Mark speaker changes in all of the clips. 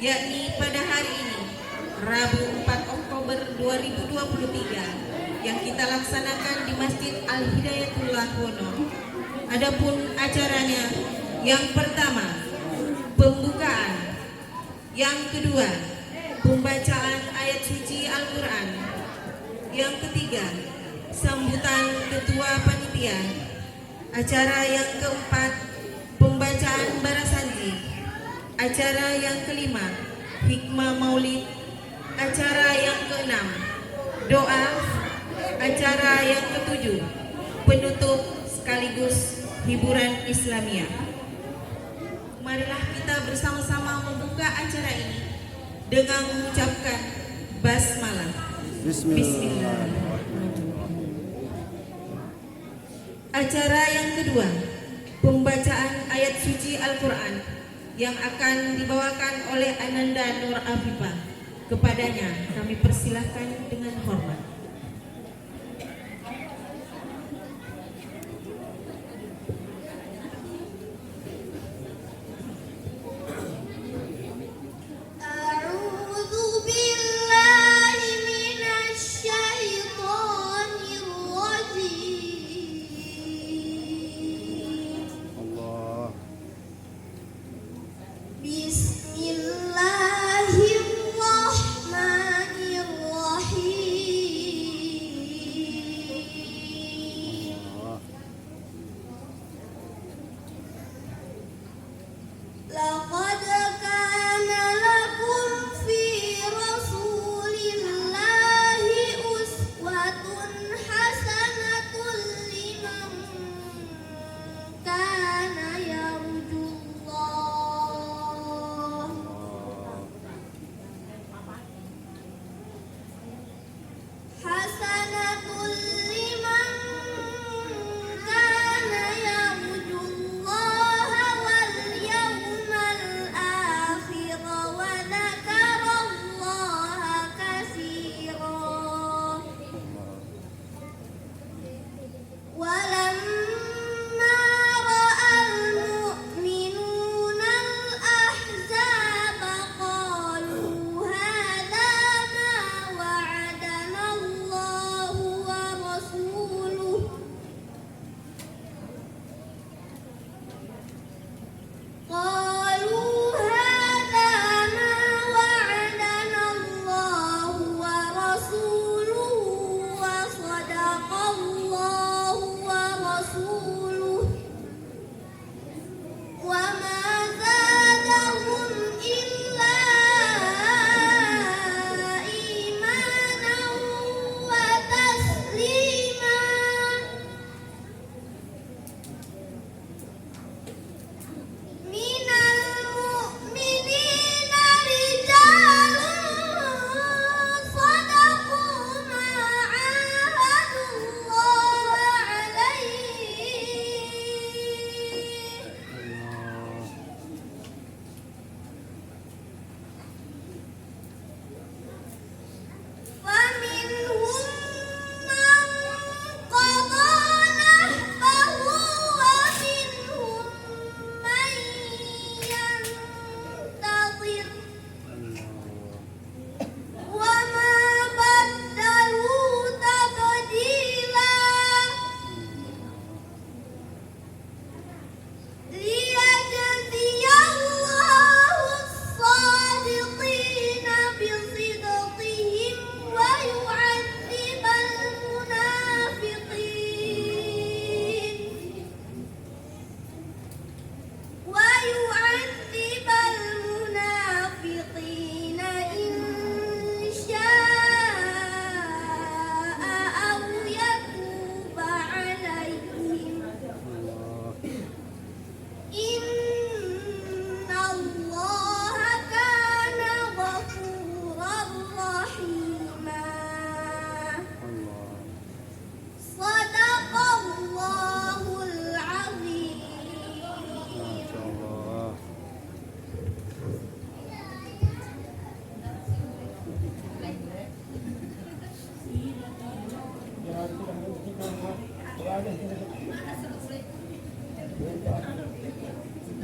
Speaker 1: yakni pada hari ini, Rabu 4 Oktober 2023 yang kita laksanakan di Masjid Al-Hidayatullah Wono. Adapun acaranya, yang pertama pembukaan, yang kedua pembacaan ayat suci Al-Quran, yang ketiga sambutan ketua panitia, acara yang keempat pembacaan barasanji, acara yang kelima hikmah maulid, acara yang keenam doa, acara yang ketujuh penutup sekaligus hiburan Islamiyah. Marilah kita bersama-sama membuka acara ini dengan mengucapkan basmalah. Bismillah. Acara yang kedua, pembacaan ayat suci Al-Quran yang akan dibawakan oleh Ananda Nur Afifah. Kepadanya kami persilahkan dengan hormat.
Speaker 2: Bismillahirrahmanirrahim.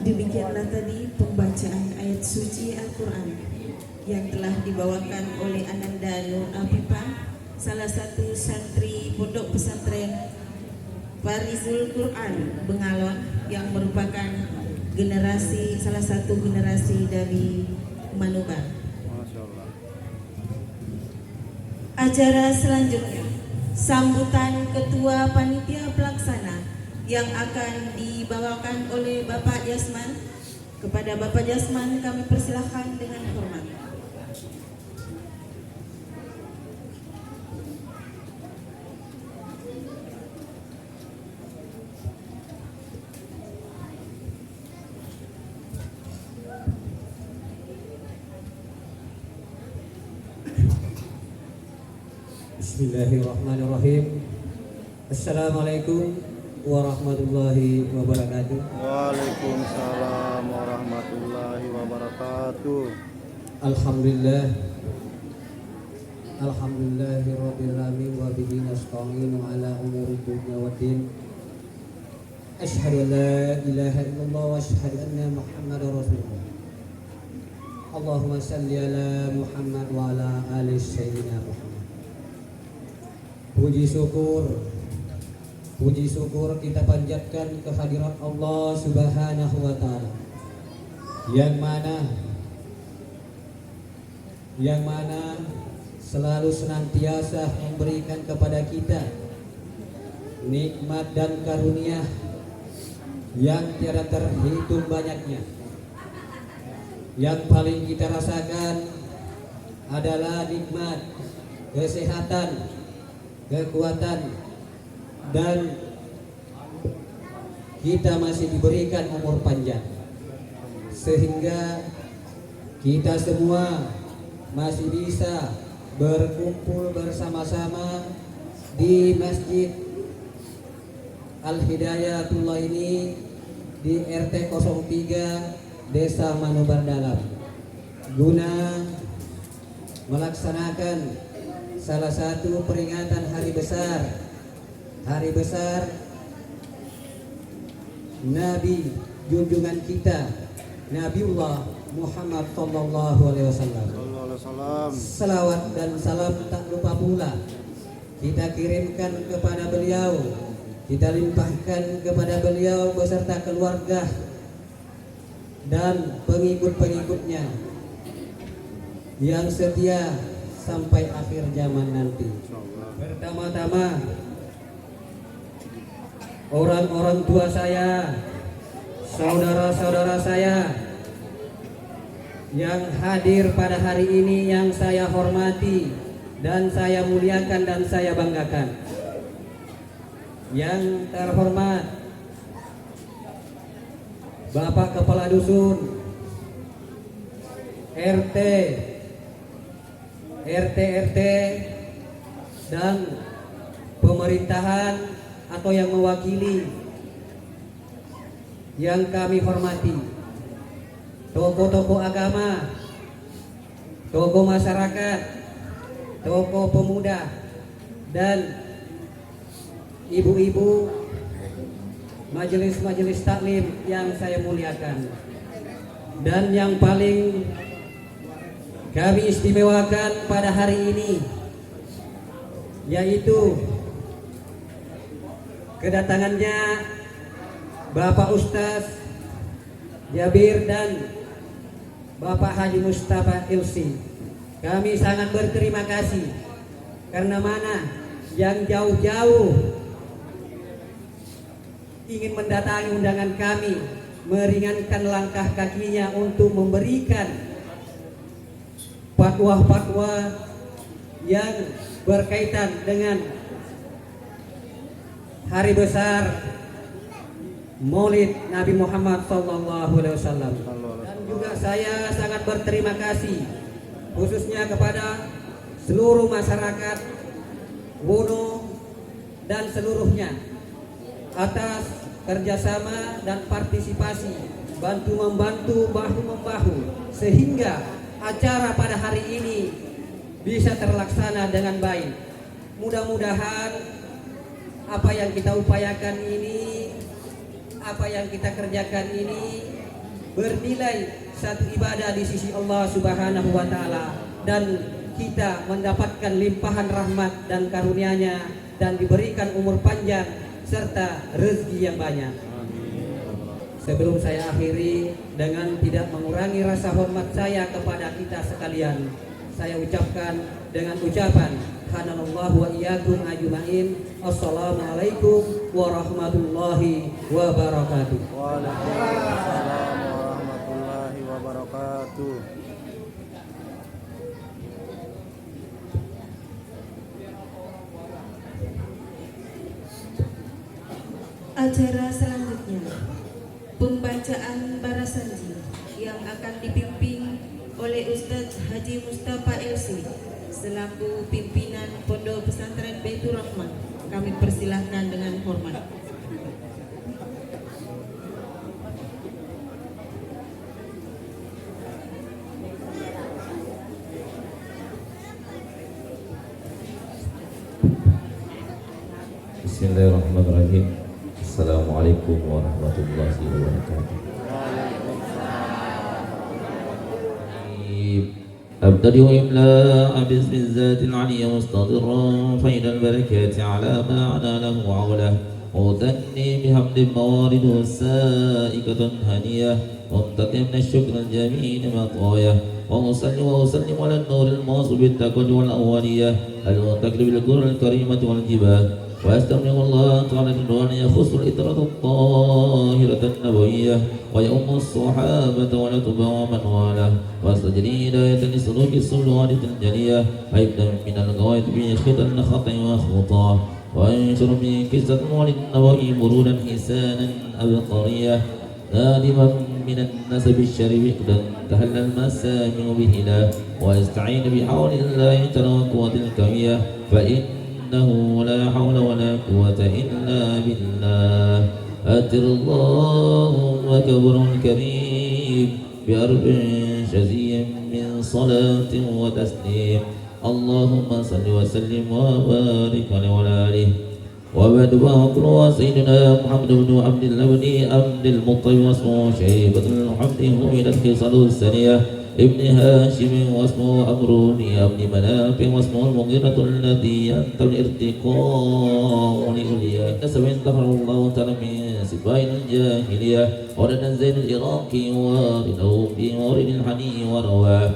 Speaker 1: Demikianlah tadi pembacaan ayat suci Al-Quran yang telah dibawakan oleh Ananda Nur Afifah, salah satu santri Pondok Pesantren Farizul Quran Bengalon, yang merupakan salah satu generasi dari Manubar. Acara selanjutnya, sambutan Ketua Panitia Pelaksana yang akan dibawakan oleh Bapak Jasman. Kepada Bapak Jasman kami persilahkan dengan hormat.
Speaker 2: Bismillahirrahmanirrahim. Assalamualaikum warahmatullahi wabarakatuh.
Speaker 3: Waalaikumsalam warahmatullahi wabarakatuh.
Speaker 2: Alhamdulillah. Alhamdulillahirabbil alamin wa bihi nasta'inu ala umuri dunya waddin. Asyhadu an la ilaha illallah wa asyhadu anna Muhammadar Rasulullah. Allahumma shalli ala Muhammad wa ala ali sayyidina Muhammad. Puji syukur kita panjatkan kehadirat Allah Subhanahu wa Ta'ala, yang mana selalu senantiasa memberikan kepada kita nikmat dan karunia yang tiada terhitung banyaknya. Yang paling kita rasakan adalah nikmat kesehatan, kekuatan, dan kita masih diberikan umur panjang, sehingga kita semua masih bisa berkumpul bersama-sama di Masjid Al-Hidayatullah ini di RT 03 Desa Manubar Dalam, guna melaksanakan salah satu peringatan hari besar Nabi junjungan kita, Nabiullah Muhammad sallallahu alaihi wasallam. Salawat dan salam tak lupa pula kita kirimkan kepada beliau, kita limpahkan kepada beliau beserta keluarga dan pengikut-pengikutnya yang setia sampai akhir zaman nanti. Pertama-tama, orang-orang tua saya, saudara-saudara saya yang hadir pada hari ini, yang saya hormati dan saya muliakan dan saya banggakan. Yang terhormat Bapak Kepala Dusun, RT, dan pemerintahan atau yang mewakili yang kami hormati, tokoh-tokoh agama, tokoh masyarakat, tokoh pemuda, dan ibu-ibu majelis-majelis taklim yang saya muliakan. Dan yang paling kami istimewakan pada hari ini yaitu kedatangannya Bapak Ustaz Jabir dan Bapak Haji Mustafa Ilsi. Kami sangat berterima kasih karena yang jauh-jauh ingin mendatangi undangan kami, meringankan langkah kakinya untuk memberikan fatwa-fatwa yang berkaitan dengan hari besar Maulid Nabi Muhammad SAW. Dan juga saya sangat berterima kasih khususnya kepada seluruh masyarakat Wono dan seluruhnya atas kerjasama dan partisipasi, bantu-membantu, bahu-membahu, sehingga acara pada hari ini bisa terlaksana dengan baik. Mudah-mudahan apa yang kita upayakan ini, apa yang kita kerjakan ini bernilai satu ibadah di sisi Allah Subhanahu wa taala, dan kita mendapatkan limpahan rahmat dan karunia-Nya dan diberikan umur panjang serta rezeki yang banyak. Sebelum saya akhiri, dengan tidak mengurangi rasa hormat saya kepada kita sekalian, saya ucapkan dengan ucapan hanallahu wa iyyakum ajmain. Assalamualaikum warahmatullahi wabarakatuh.
Speaker 3: Waalaikumsalam warahmatullahi wabarakatuh.
Speaker 1: Acara selanjutnya, pembacaan Barasanji yang akan dipimpin oleh Ustadz Haji Mustafa LC selaku pimpinan Pondok Pesantren Baitur Rahman. Kami persilahkan dengan hormat.
Speaker 4: Bismillahirrahmanirrahim. Assalamualaikum warahmatullahi wabarakatuh. أبتدئ إملاء باسم الذات العلي مستضرا فإن البركات على ما عدا له وعوله، أغتني بحمد الموارد السائكة هنية، وامتقم من الشكر الجميل مطايا، وأصلي وأسلم على النور الموصول بالتقوى والأولية المنتقل بالكرة الكريمة والجبال، وأستغفر الله تعالى بالرضوان يخص الإطرة الطاهرة النبوية ويؤم الصحابة والأتباع ومن والاه، واستجري هداية لسلوك السلوات الجلية أيضا من الغاية بخطى الخطأ وخطاه، وينشر من قصة المولد النبوي برودا حسانا أبقرية نادما من النسب الشريف قد تهلى المسامع بهلا، ويستعين بحول الله تعالى وقوة الكوية فإنه لا حول ولا قوة إلا بالله. أتر اللهم كبر الكريم بأرب شزي من صلاة وتسليم، اللهم صل وسلم وبارك عليه وعلى آله. وبعد وأقول سيدنا محمد بن عبد الله بن عبد المطلب واسمه شيبة الحمد حمدت خصاله الثانية ابن هاشم واسمه عمرو بن عبد مناف واسمه المغيرة الذي ينتهي الارتقاء لأولياء نسب انتهر الله تعالى من سباين الجاهلية ورد زين العراقي وارده في مورد الحني ورواه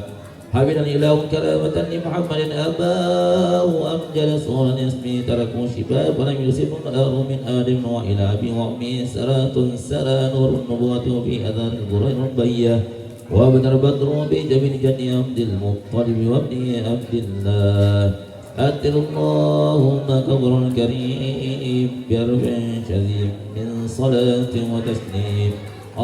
Speaker 4: حمدا الإله كرامة لمحمد أباه أمجد صورا اسمي تركوا شباب ولم يصب الأرض من آدم وإلى أبي وأمي سرات سرى نور النبوة في أذان القرآن البية وابن بدر بجبل جد عبد المطلب وابن عبد الله. أتر اللهم كبر الكريم بأربع شذيم من صلاة وتسليم،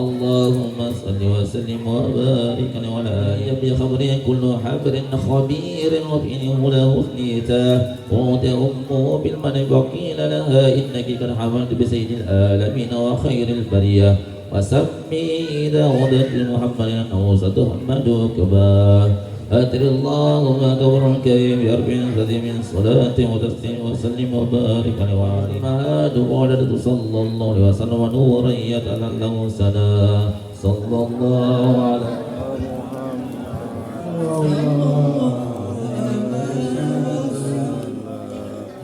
Speaker 4: اللهم صل وسلم وبارك على آله بخبر كل حبر خبير وفينه له ثنيتا وأوتي أمه بالمن وقيل لها إنك قد حملت بسيد العالمين وخير البرية وسمي داود محمد أنه ستحمد كباه. أتر اللهم كبر الكريم بأربع ذي من صلاة وتسليم وسلم وبارك عليه وعلى مهاد وعدد صلى الله عليه وسلم ونورا يتألى له سنا صلى الله عليه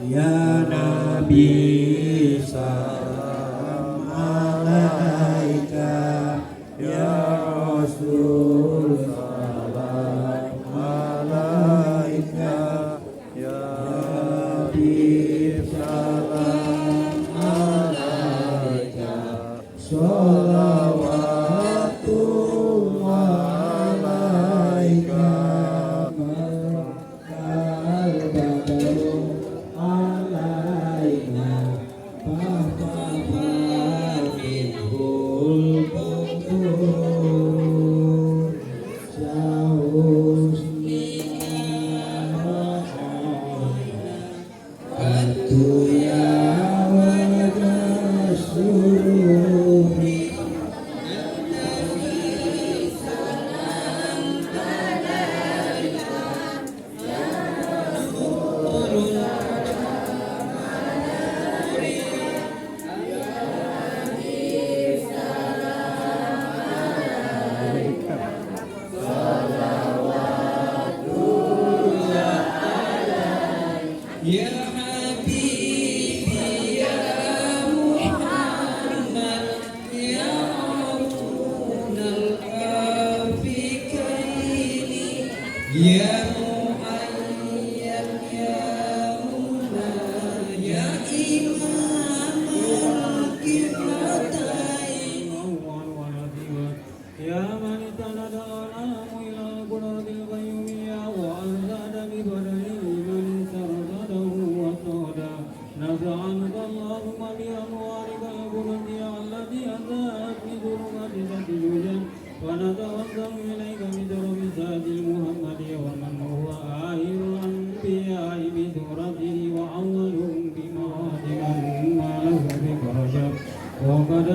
Speaker 2: Ya Nabi salam alaika, ya Rasul salam alaika,
Speaker 3: Ya
Speaker 2: Habib salam alaika, sholawatullah alaika, makal badaru alaina, minhul bukur, jauh Atu ya wajah sururi, Ya Mu'ayyan ya Muna ya Imam al-Qiblatain
Speaker 5: يا من استند الأنام إلى القدرة القيومية وأزاد ببدنه من استرشده واستهدى نفعنك اللهم بأنوارك القدسية التي أزالت بظلمات تتجوجا ونتوسل إليك بدرب ذات المحمدية ومن هو آخر الأنبياء بسورته وأولهم بمواد ما له بك رشد وقد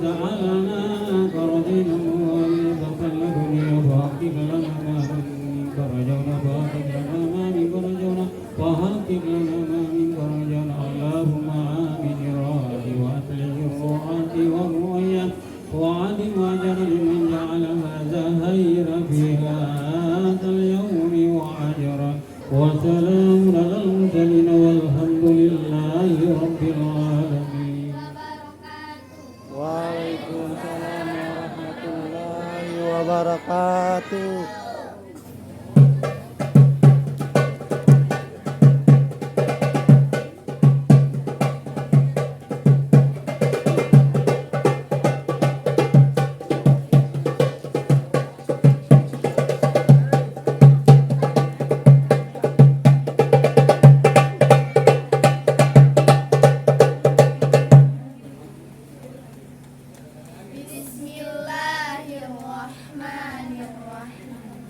Speaker 5: جعلنا كرزينا فكلفني وحقق لنا ما منك رجونا فحقق لنا ما منك رجونا وحقق لنا ما منك رجونا اللهم آمن الروعات وأصلح الروعات والرؤيا وعدم أجر لمن جعل هذا خير في هذا اليوم وأجرا وسلام على المرسلين والحمد لله رب العالمين.
Speaker 3: Waalaikumsalam warahmatullahi wabarakatuh.
Speaker 6: Bismillahirrahmanirrahim.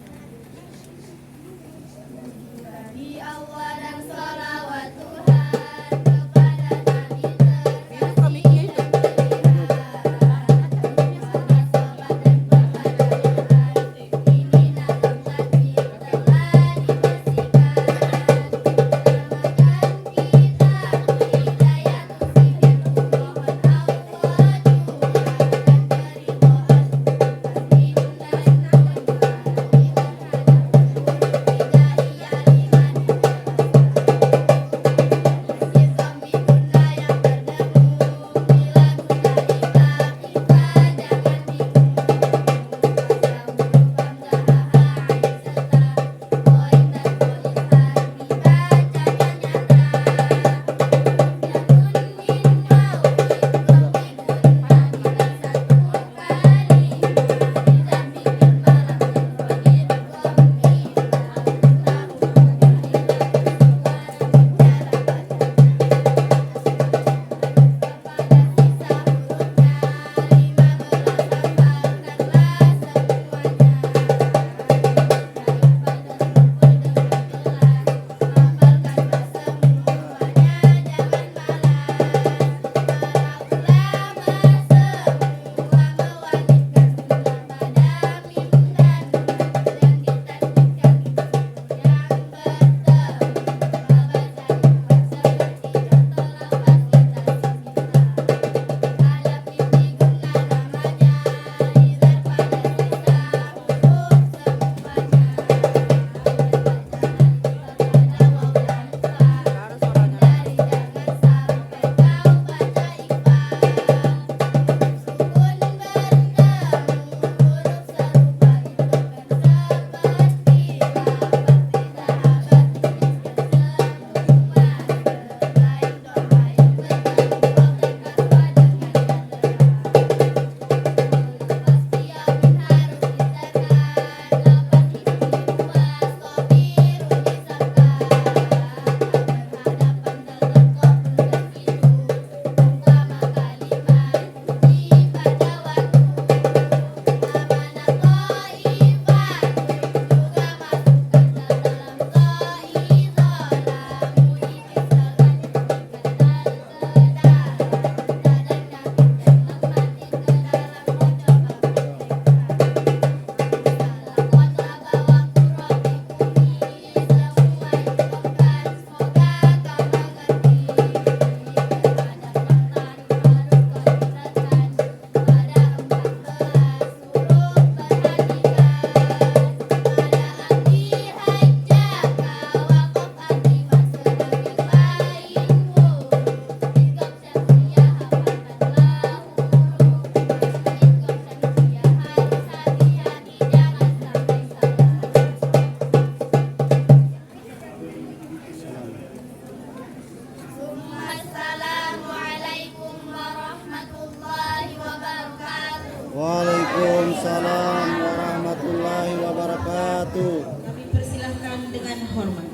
Speaker 3: Waalaikumsalam warahmatullahi wabarakatuh.
Speaker 1: Kami persilahkan dengan hormat.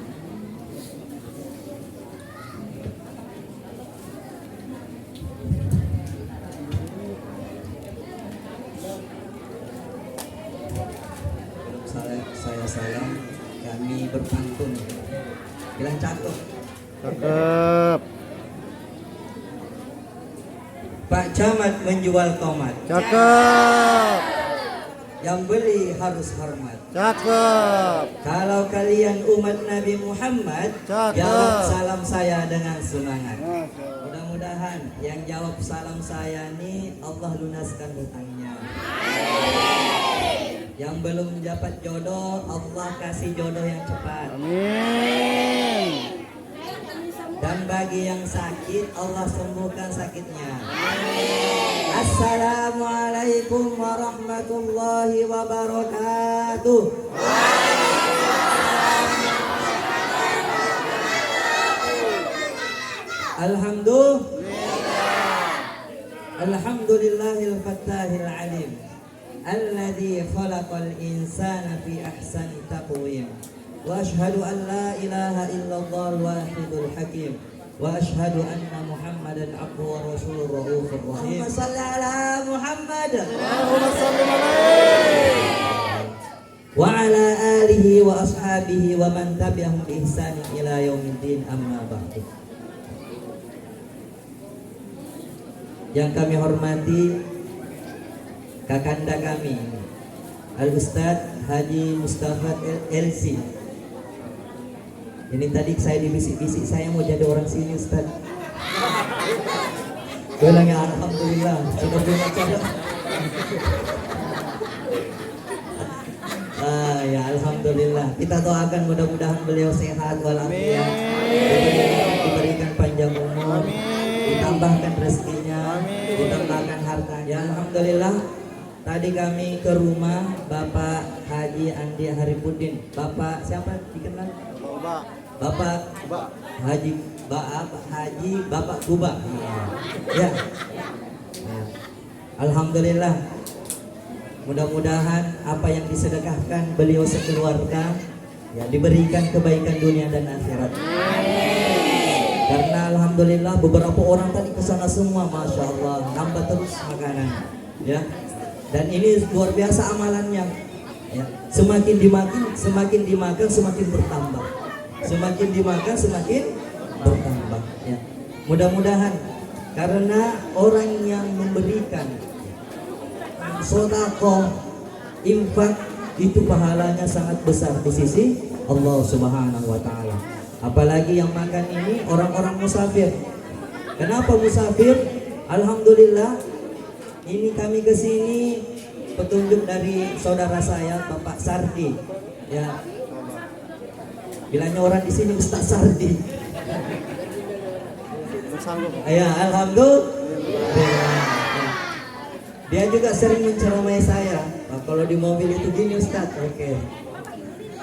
Speaker 2: Saya salam, kami berpantun. Bilang cakep.
Speaker 3: Cakep.
Speaker 2: Pak Camat menjual tomat,
Speaker 3: Cakep.
Speaker 2: yang beli harus hormat.
Speaker 3: Cakep.
Speaker 2: Kalau kalian umat Nabi Muhammad,
Speaker 3: Cakep.
Speaker 2: jawab salam saya dengan semangat.
Speaker 3: Masya Allah.
Speaker 2: Mudah-mudahan yang jawab salam saya ini Allah lunaskan hutangnya. Yang belum dapat jodoh, Allah kasih jodoh yang cepat.
Speaker 3: Amin.
Speaker 2: Dan bagi yang sakit, Allah sembuhkan sakitnya. Assalamualaikum warahmatullahi wabarakatuh. Alhamdulillahil fattahil alim, alladzi khalaqal insana fi ahsani taqwim. Wa ashhadu an la ilaha illallah wahidul hakim. Wa ashhadu anna Muhammadan abduhu wa rasuluhu raufur rahim. Allahumma shalli ala Muhammad
Speaker 3: Allahumma salli alaihi.
Speaker 2: wa ala alihi wa ashabihi wa man tabi'ahum bi ihsanin ila yaumiddin, amma ba'du. Yang kami hormati kakanda kami Al-Ustadz Haji Mustafa LC. Ini tadi saya dibisik-bisik saya mau jadi orang sini, Ustaz. Bilang ya alhamdulillah sudah punya calon. Ya alhamdulillah. Kita doakan mudah-mudahan beliau sehat walafiat, diberikan panjang umur, ditambahkan rezekinya, ditambahkan hartanya. Ya alhamdulillah. Tadi kami ke rumah Bapak Haji Andi Haripuddin. Bapak siapa dikenal? Bapak Haji Bapak Kuba. Ya. Alhamdulillah. Mudah-mudahan apa yang disedekahkan beliau sekeluarga ya diberikan kebaikan dunia dan akhirat. Karena alhamdulillah beberapa orang tadi kesana semua, masya Allah, nambah terus makanan. Ya. Dan ini luar biasa amalannya. Ya. Semakin dimakan semakin bertambah. Semakin dimakan semakin bertambah. Ya. Mudah-mudahan karena orang yang memberikan sedekah, infak itu pahalanya sangat besar di sisi Allah Subhanahu wa taala. Apalagi yang makan ini orang-orang musafir. Kenapa musafir? Alhamdulillah ini kami ke sini petunjuk dari saudara saya Bapak Sardi. Ya. Bilangnya orang di sini Ustaz Sardi. Ya, alhamdulillah. Dia juga sering menceramai saya. Nah, kalau di mobil itu gini Ustaz, oke.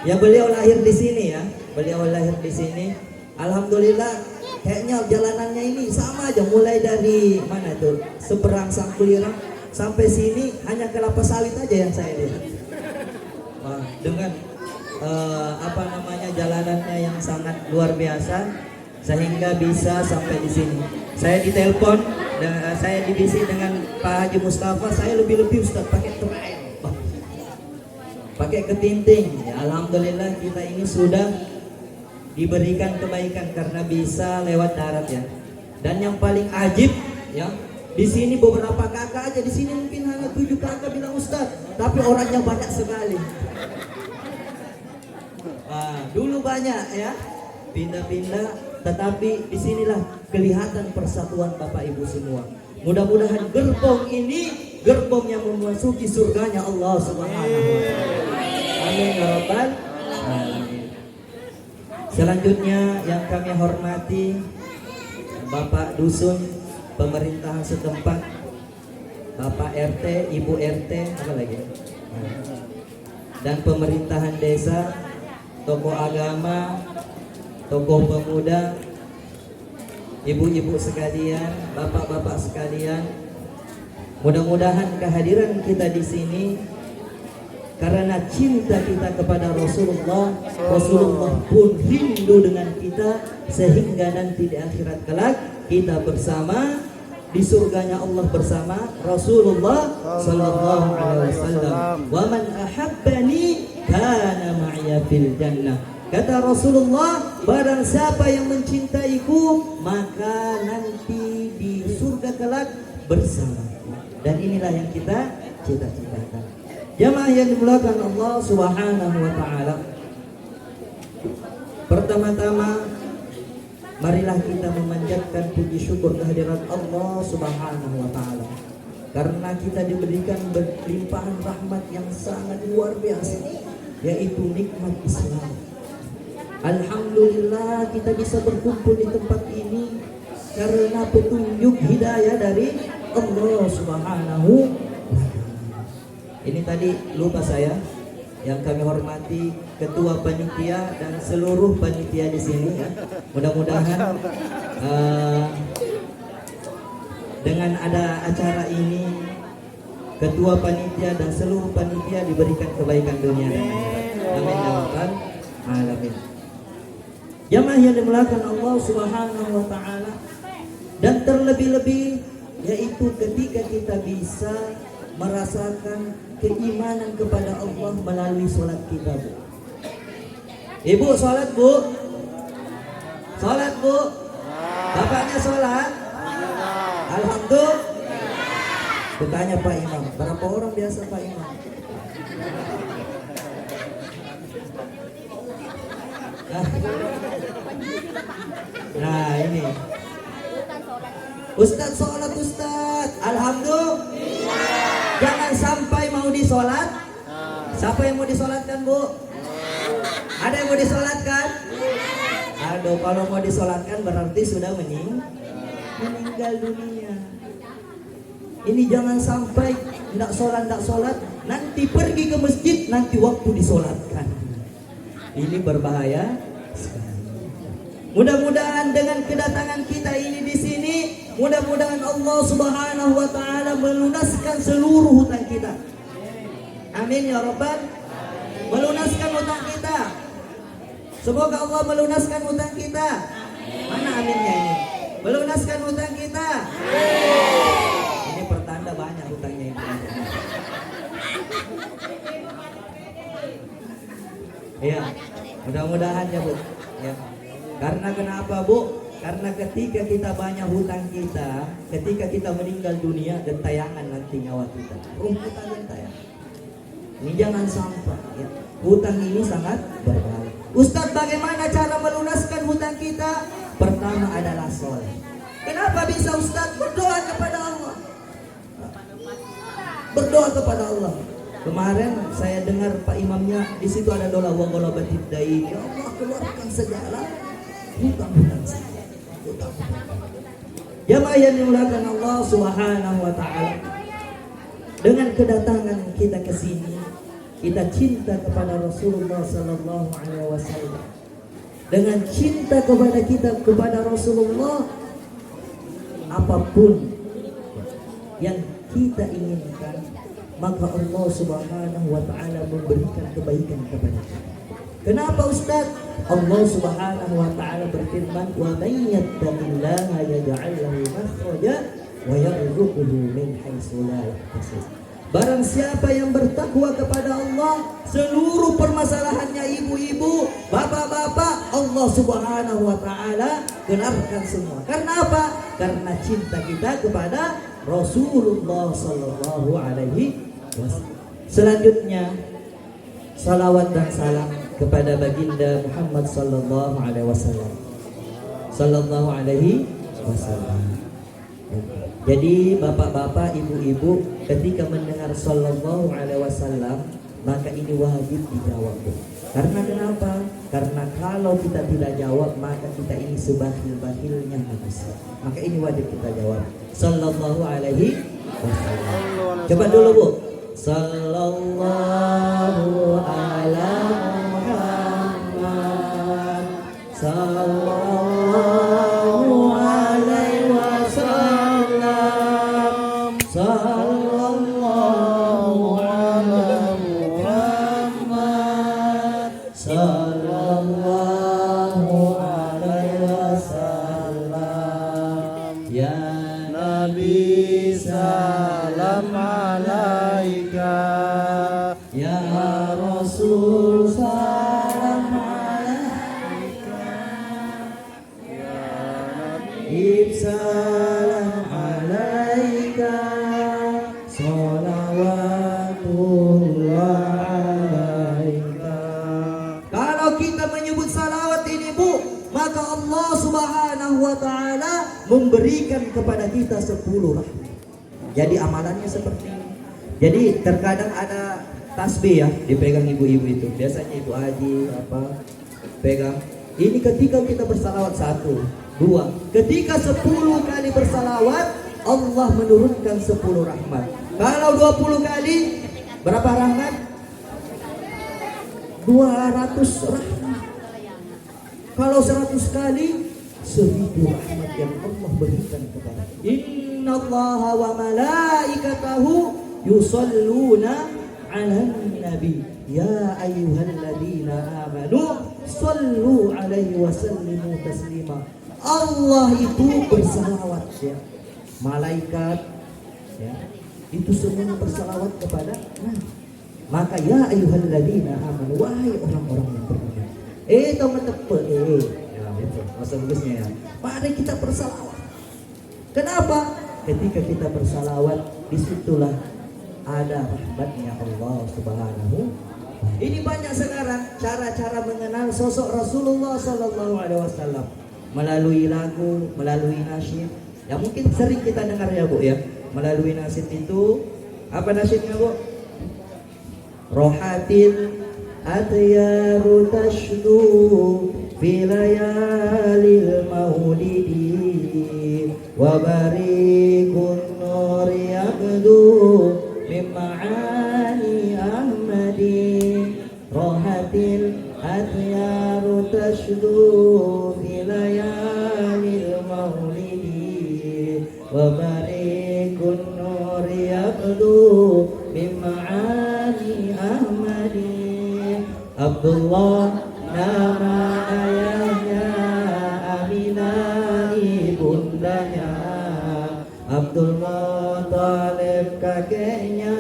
Speaker 2: Ya beliau lahir di sini ya. Beliau lahir di sini. Alhamdulillah, kayaknya jalanannya ini sama aja. Mulai dari mana tuh? Seberang Sangkulirang sampai sini hanya kelapa sawit aja yang saya lihat. Nah, dengan jalanannya yang sangat luar biasa sehingga bisa sampai di sini. Saya ditelepon dan saya dibisik dengan Pak Haji Mustafa, saya lebih-lebih Ustaz pakai trail, pakai ketinting. Ya, alhamdulillah kita ini sudah diberikan kebaikan karena bisa lewat darat ya. Dan yang paling ajib ya, di sini beberapa kakak aja, di sini mungkin hanya 7 kakak bilang Ustaz, tapi orangnya banyak sekali. Dulu banyak ya, pindah-pindah, tetapi disinilah kelihatan persatuan Bapak Ibu semua. Mudah-mudahan gerbong ini gerbong yang memasuki surganya Allah Subhanahu wa taala. Amin ya rabbal alamin. Selanjutnya yang kami hormati Bapak Dusun, pemerintahan setempat, Bapak RT, Ibu RT, apa lagi? Dan pemerintahan desa, tokoh agama, tokoh pemuda, ibu-ibu sekalian, bapak-bapak sekalian, Mudah-mudahan kehadiran kita di sini karena cinta kita kepada Rasulullah, Rasulullah pun rindu dengan kita, sehingga nanti di akhirat kelak kita bersama di surganya Allah bersama Rasulullah sallallahu alaihi wasallam. Wa man ahabbani kana ma'iya fil jannah. Kata Rasulullah, barang siapa yang mencintaiku maka nanti di surga kelak bersama. Dan inilah yang kita cita-citakan. Jamaah yang dimuliakan Allah Subhanahu wa taala. Pertama-tama marilah kita memanjatkan puji syukur kehadirat Allah Subhanahu wa taala. Karena kita diberikan berlimpahan rahmat yang sangat luar biasa, yaitu nikmat Islam. Alhamdulillah kita bisa berkumpul di tempat ini karena petunjuk hidayah dari Allah Subhanahu wa taala. Ini tadi lupa saya, yang kami hormati ketua panitia dan seluruh panitia di sini ya. Mudah-mudahan dengan ada acara ini ketua panitia dan seluruh panitia diberikan kebaikan dunia dan akhirat. Amin ya rabbal alamin. Jamaah yang dimuliakan Allah Subhanahu wa taala, dan terlebih-lebih yaitu ketika kita bisa merasakan keimanan kepada Allah melalui sholat kita, Bu. Ibu sholat, Bu? Sholat, Bu? Bapaknya sholat? Alhamdulillah. Bertanya Pak Imam, berapa orang biasa Pak Imam? Nah ini Ustadz sholat Ustadz, alhamdulillah. Jangan sampai mau disolat. Siapa yang mau disolatkan, Bu? Ada yang mau disolatkan? Aduh, kalau mau disolatkan berarti sudah meninggal dunia. Ini jangan sampai tidak sholat, nanti pergi ke masjid, nanti waktu disolatkan. Ini berbahaya sekali. Mudah-mudahan dengan kedatangan kita ini di sini, mudah-mudahan Allah Subhanahu wa taala melunaskan seluruh hutang kita. Amin ya rabbal. Melunaskan hutang kita. Semoga Allah melunaskan hutang kita. Mana aminnya ini? Melunaskan hutang kita. Ini pertanda banyak hutangnya ini. Iya, mudah-mudahan ya, Bu. Ya. Karena kenapa, Bu? Karena ketika kita banyak hutang kita, ketika kita meninggal dunia, gentayangan nanti nyawa kita. Kita gentayangan. Ini jangan sampai ya. Hutang ini sangat berbahaya. Ustadz, bagaimana cara melunaskan hutang kita? Pertama adalah sholat. Kenapa bisa Ustadz? Berdoa kepada Allah. Berdoa kepada Allah. Kemarin saya dengar Pak Imamnya di situ ada doa wa ghalabatid dain. Ya Allah, keluarkan segala hutang-hutang saya. Jamaah yang dimuliakan Allah Subhanahu wa taala. Dengan kedatangan kita ke sini, kita cinta kepada Rasulullah sallallahu alaihi wasallam. Dengan cinta kepada kita kepada Rasulullah, apapun yang kita inginkan, maka Allah Subhanahu wa taala memberikan kebaikan kepada kita. Kenapa Ustaz? Allah Subhanahu wa taala berfirman, "Wa may yattaqillaha yaj'al lahu makhraja wa yarzuquhu min haitsu la yahtasib." Barang siapa yang bertakwa kepada Allah, seluruh permasalahannya ibu-ibu, bapak-bapak, Allah Subhanahu wa taala genapkan semua. Karena apa? Karena cinta kita kepada Rasulullah sallallahu alaihi wasallam. Selanjutnya, salawat dan salam kepada baginda Muhammad sallallahu alaihi wasallam. Sallallahu alaihi wasallam. Jadi bapak-bapak, ibu-ibu, ketika mendengar sallallahu alaihi wasallam, maka ini wajib dijawab. Karena kenapa? Karena kalau kita tidak jawab, maka kita ini sebakhil-bakhilnya manusia. Maka ini wajib kita jawab. Sallallahu alaihi wasallam. Coba dulu, Bu. Sallallahu ala Muhammad. Sallallahu alaihi wasallam. Ya Rasul salam alaika, salam alaika, salawatullah alaika. Kalau kita menyebut salawat ini Bu, maka Allah Subhanahu wa ta'ala memberikan kepada kita 10 rahmat. Jadi amalannya seperti ini. Jadi terkadang ada tasbih ya, dipegang ibu-ibu itu. Biasanya ibu Haji apa pegang. Ini ketika kita bersalawat 1, 2. Ketika 10 kali bersalawat, Allah menurunkan 10 rahmat. Kalau 20 kali berapa rahmat? 200 rahmat. Kalau 100 kali 1000 rahmat yang Allah berikan kepada kita. Innallaha wa malaikatahu yusalluna 'alan nabi ya ayyuhalladzina amanu sallu 'alaihi wa sallimu taslima. Allah itu bersalawat ya. Malaikat ya, itu semua bersalawat kepada Nabi. Maka ya ayyuhalladzina amanu, wahai orang-orang yang beriman. Teman-teman ya itu masa bagusnya ya. Mari kita bersalawat. Kenapa? Ketika kita bersalawat, disitulah ada rahmatnya Allah Subhanahu. Ini banyak sekarang cara-cara mengenal sosok Rasulullah Sallallahu Alaihi Wasallam melalui lagu, melalui nasyid. Ya mungkin sering kita dengar ya Bu ya. Melalui nasyid itu apa nasyidnya Bu? Rohatil atyaru tashdu fi layalil maulidi wa barikun nur yabdu min ma'ani ahmadi. Rohatil atyaru tashdu fi layalil maulidi wa barikun nur yabdu min ma'ani ahmadi. Abdullah nama ayahnya, Aminah ibundanya, Abdul Muttalib kakeknya,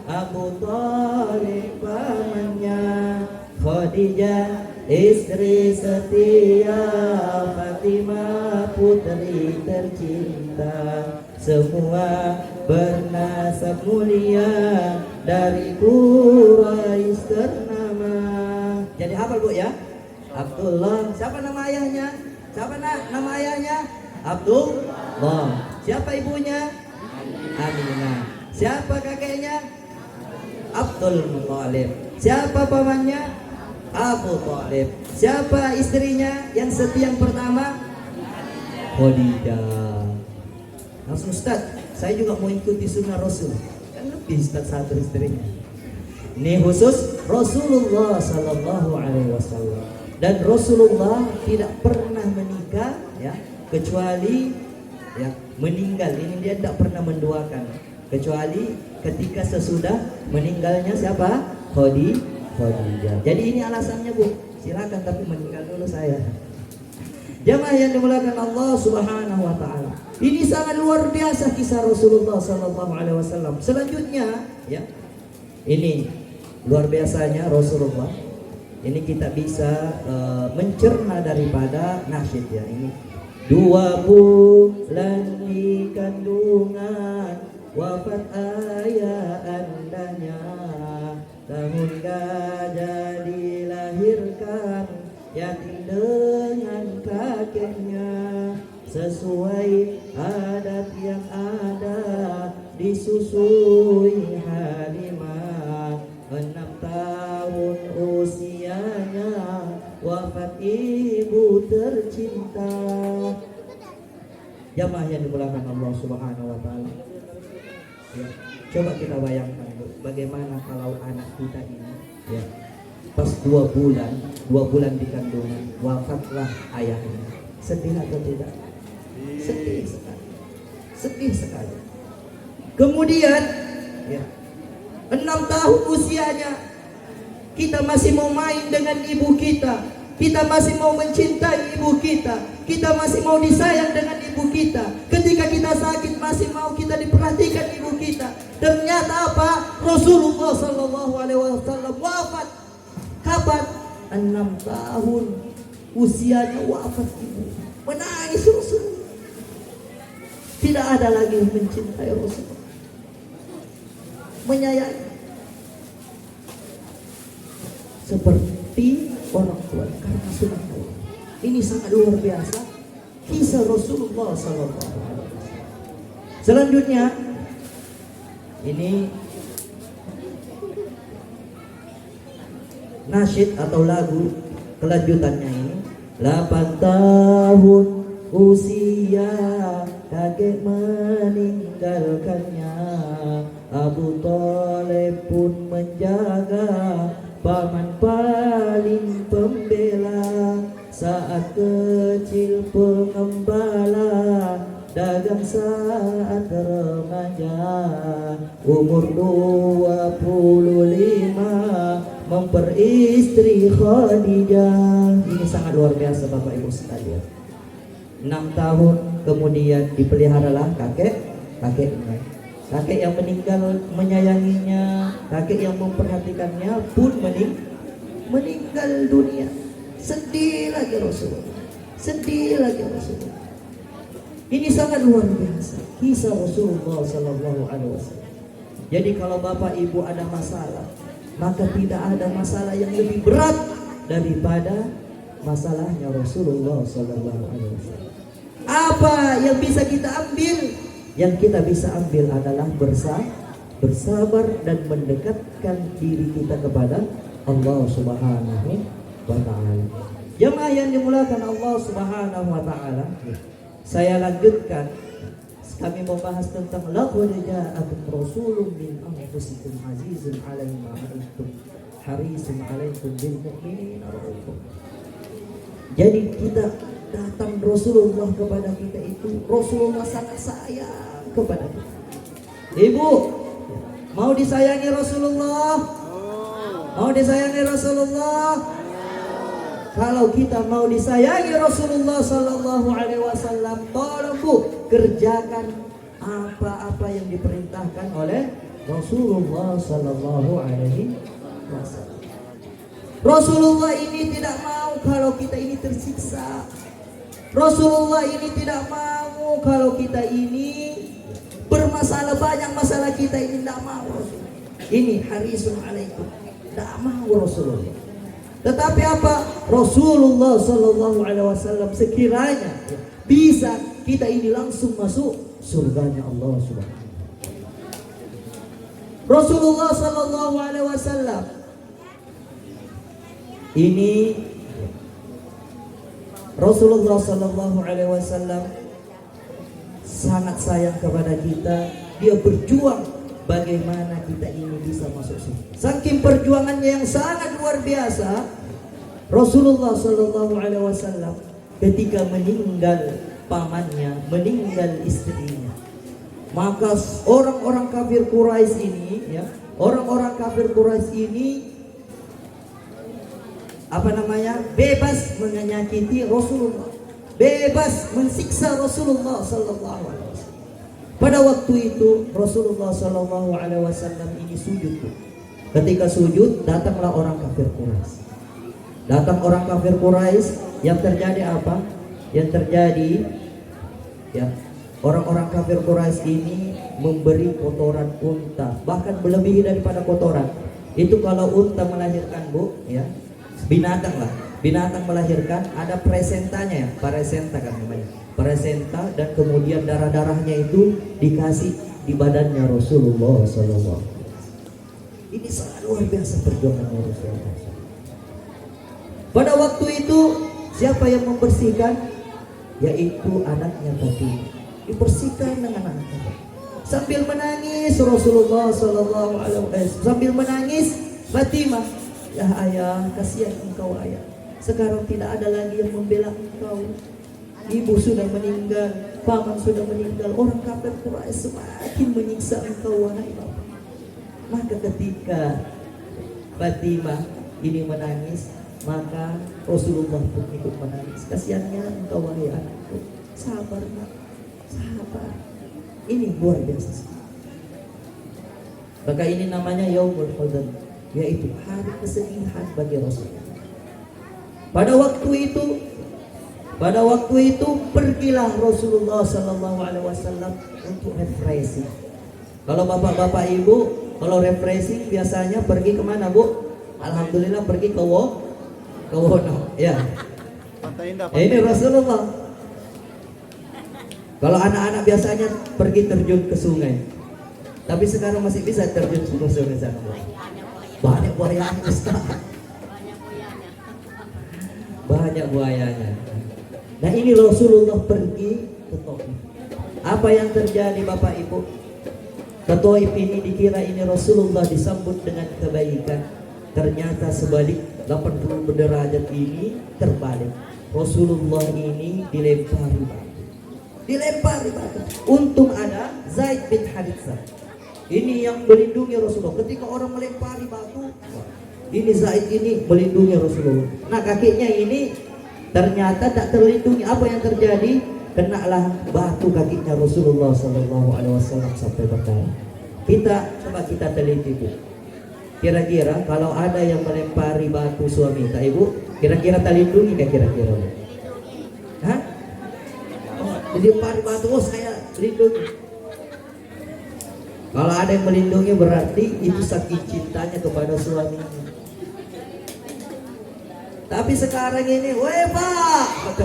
Speaker 2: Abu Thalib pamannya, Khadijah istri setia, Fatimah putri tercinta. Semua bernasab mulia dari Quraisy ternama. Jadi hafal Bu ya? Abdullah. Siapa nama ayahnya? Siapa nama ayahnya? Abdullah. Siapa ibunya? Aminah. Siapa kakeknya? Abdul Muttalib. Siapa pamannya? Abu Thalib. Siapa istrinya yang setia yang pertama? Khadijah. Langsung Ustaz, saya juga mau ikuti sunnah Rasul. Kan lebih Ustaz satu istrinya. Ini khusus Rasulullah Sallallahu Alaihi Wasallam. Dan Rasulullah tidak pernah menikah ya, kecuali ya meninggal. Ini dia tidak pernah menduakan, kecuali ketika sesudah meninggalnya siapa? Khadijah. Jadi ini alasannya Bu. Silakan tapi meninggal dulu saya. Jamaah yang dimuliakan Allah Subhanahu wa taala. Ini sangat luar biasa kisah Rasulullah sallallahu alaihi wasallam. Selanjutnya ya. Ini luar biasanya Rasulullah. Ini kita bisa mencerna daripada nasyid ya. Ini 2 bulan di kandungan wafat ayah andanya, tahun gajah dilahirkan yatim dengan kakeknya, sesuai adat yang ada disusui Halimah. 6 tahun usianya wafat ibu tercinta. Jamaah yang dimuliakan Allah Subhanahu wa taala. Ya, coba kita bayangkan Bu, bagaimana kalau anak kita ini ya pas 2 bulan di kandungan wafatlah ayahnya. Sedih atau tidak? Sedih sekali. Sedih sekali. Kemudian ya 6 tahun usianya kita masih mau main dengan ibu kita, kita masih mau mencintai ibu kita, kita masih mau disayang dengan ibu kita. Ketika kita sakit masih mau kita diperhatikan ibu kita. Ternyata apa? Rasulullah Sallallahu Alaihi Wasallam wafat. Kapan? 6 tahun usianya wafat ibu. Menangis Rasul. Tidak ada lagi yang mencintai Rasul, menyayangi seperti orang tua karena sunnah Allah. Ini sangat luar biasa kisah Rasulullah Sallallahu Alaihi Wasallam. Selanjutnya ini nasyid atau lagu kelanjutannya ini. 8 tahun usia kakek meninggalkannya, Abu Thalib pun menjaga, paman paling pembela. Saat kecil pengembala, dagang saat remaja, umur 25 memperistri Khadijah. Ini sangat luar biasa Bapak Ibu sekalian. 6 tahun kemudian dipeliharalah kakeknya. Kakek yang meninggal menyayanginya, kakek yang memperhatikannya pun meninggal dunia. Sedih lagi Rasulullah. Ini sangat luar biasa kisah Rasulullah Sallallahu Alaihi Wasallam. Jadi kalau Bapak Ibu ada masalah, maka tidak ada masalah yang lebih berat daripada masalahnya Rasulullah Sallallahu Alaihi Wasallam. Apa yang bisa kita ambil? Yang kita bisa ambil adalah bersabar dan mendekatkan diri kita kepada Allah Subhanahu wa Ta'ala. Jemaah yang dimulakan Allah Subhanahu wa Ta'ala, saya lanjutkan. Kami membahas tentang laqad ja'akum rasulun min anfusikum azizun 'alaihi ma 'anittum harisun 'alaikum bil mu'minina raufur. Jadi kita datang Rasulullah kepada kita itu, Rasulullah sangat sayang kepada kita. Ibu, mau disayangi Rasulullah? Mau disayangi Rasulullah? Kalau kita mau disayangi Rasulullah Sallallahu Alaihi Wasallam, tolong Bu, kerjakan apa-apa yang diperintahkan oleh Rasulullah Sallallahu Alaihi Wasallam. Rasulullah ini tidak mau kalau kita ini tersiksa. Rasulullah ini tidak mau kalau kita ini bermasalah, banyak masalah kita ini tidak mau. Ini harisun alaikum, tidak mau Rasulullah. Tetapi apa? Rasulullah Sallallahu Alaihi Wasallam sekiranya bisa kita ini langsung masuk surganya Allah Subhanahu. Rasulullah Sallallahu Alaihi Wasallam ini, Rasulullah Sallallahu Alaihi Wasallam sangat sayang kepada kita. Dia berjuang bagaimana kita ini bisa masuk surga. Saking perjuangannya yang sangat luar biasa, Rasulullah Sallallahu Alaihi Wasallam ketika meninggal pamannya, meninggal istrinya, maka orang-orang kafir Quraisy ini, ya, orang-orang kafir Quraisy ini bebas menyakiti Rasulullah, bebas mensiksa Rasulullah Sallallahu Alaihi Wasallam. Pada waktu itu Rasulullah Sallallahu Alaihi Wasallam ini sujud. Ketika sujud, datanglah orang kafir Quraisy. Datang orang kafir Quraisy, yang terjadi apa? Yang terjadi, ya, orang-orang kafir Quraisy ini memberi kotoran unta, bahkan melebihi daripada kotoran. Itu kalau unta melahirkan, Bu, ya, binatang lah, binatang melahirkan ada presentanya, ya, presenta kan namanya, presenta, dan kemudian darah-darahnya itu dikasih di badannya Rasulullah SAW. Ini sangat luar biasa perjuangan Rasulullah. Pada waktu itu siapa yang membersihkan? Yaitu anaknya Fatimah. Dibersihkan dengan anaknya. Sambil menangis Rasulullah SAW, sambil menangis Fatimah, ya ayah, kasihan engkau ayah. Sekarang tidak ada lagi yang membela engkau. Ibu sudah meninggal, paman sudah meninggal, orang kafir Quraisy semakin menyiksa engkau wahai bapak. Maka ketika Fatimah ini menangis, maka Rasulullah pun ikut menangis. Kasihannya engkau wahai anakku. Sabar nak, sabar. Ini luar biasa.
Speaker 6: Maka ini namanya Yaumul Hudan, yaitu hari kesedihan bagi Rasul. Pada waktu itu pergilah Rasulullah Sallallahu Alaihi Wasallam untuk refreshing. Kalau bapak-bapak ibu, kalau refreshing biasanya pergi kemana bu? Alhamdulillah pergi ke Wono, ya.
Speaker 3: Pantai Indah.
Speaker 6: Ini Rasulullah. Kalau anak-anak biasanya pergi terjun ke sungai, tapi sekarang masih bisa terjun ke sungai sana. Banyak buayanya Ustaz. Banyak buayanya. Nah ini Rasulullah pergi ke Taif. Apa yang terjadi Bapak Ibu? Ke Taif ini dikira ini Rasulullah disambut dengan kebaikan. Ternyata sebalik, 80 derajat ini terbalik. Rasulullah ini dilempari batu. Untung ada Zaid bin Harithah. Ini yang melindungi Rasulullah. Ketika orang melempari batu, ini Zaid ini melindungi Rasulullah. Nah kakinya ini ternyata tak terlindungi. Apa yang terjadi? Kenalah batu kakinya Rasulullah SAW sampai berdarah. Coba kita teliti bu. Kira-kira kalau ada yang melempari batu suami tak ibu, kira-kira terlindungi kan kira-kira? Hah? Dilempari batu, oh saya lindungi. Kalau ada yang melindungi berarti itu saking cintanya kepada suaminya. Tapi sekarang ini, weh pak,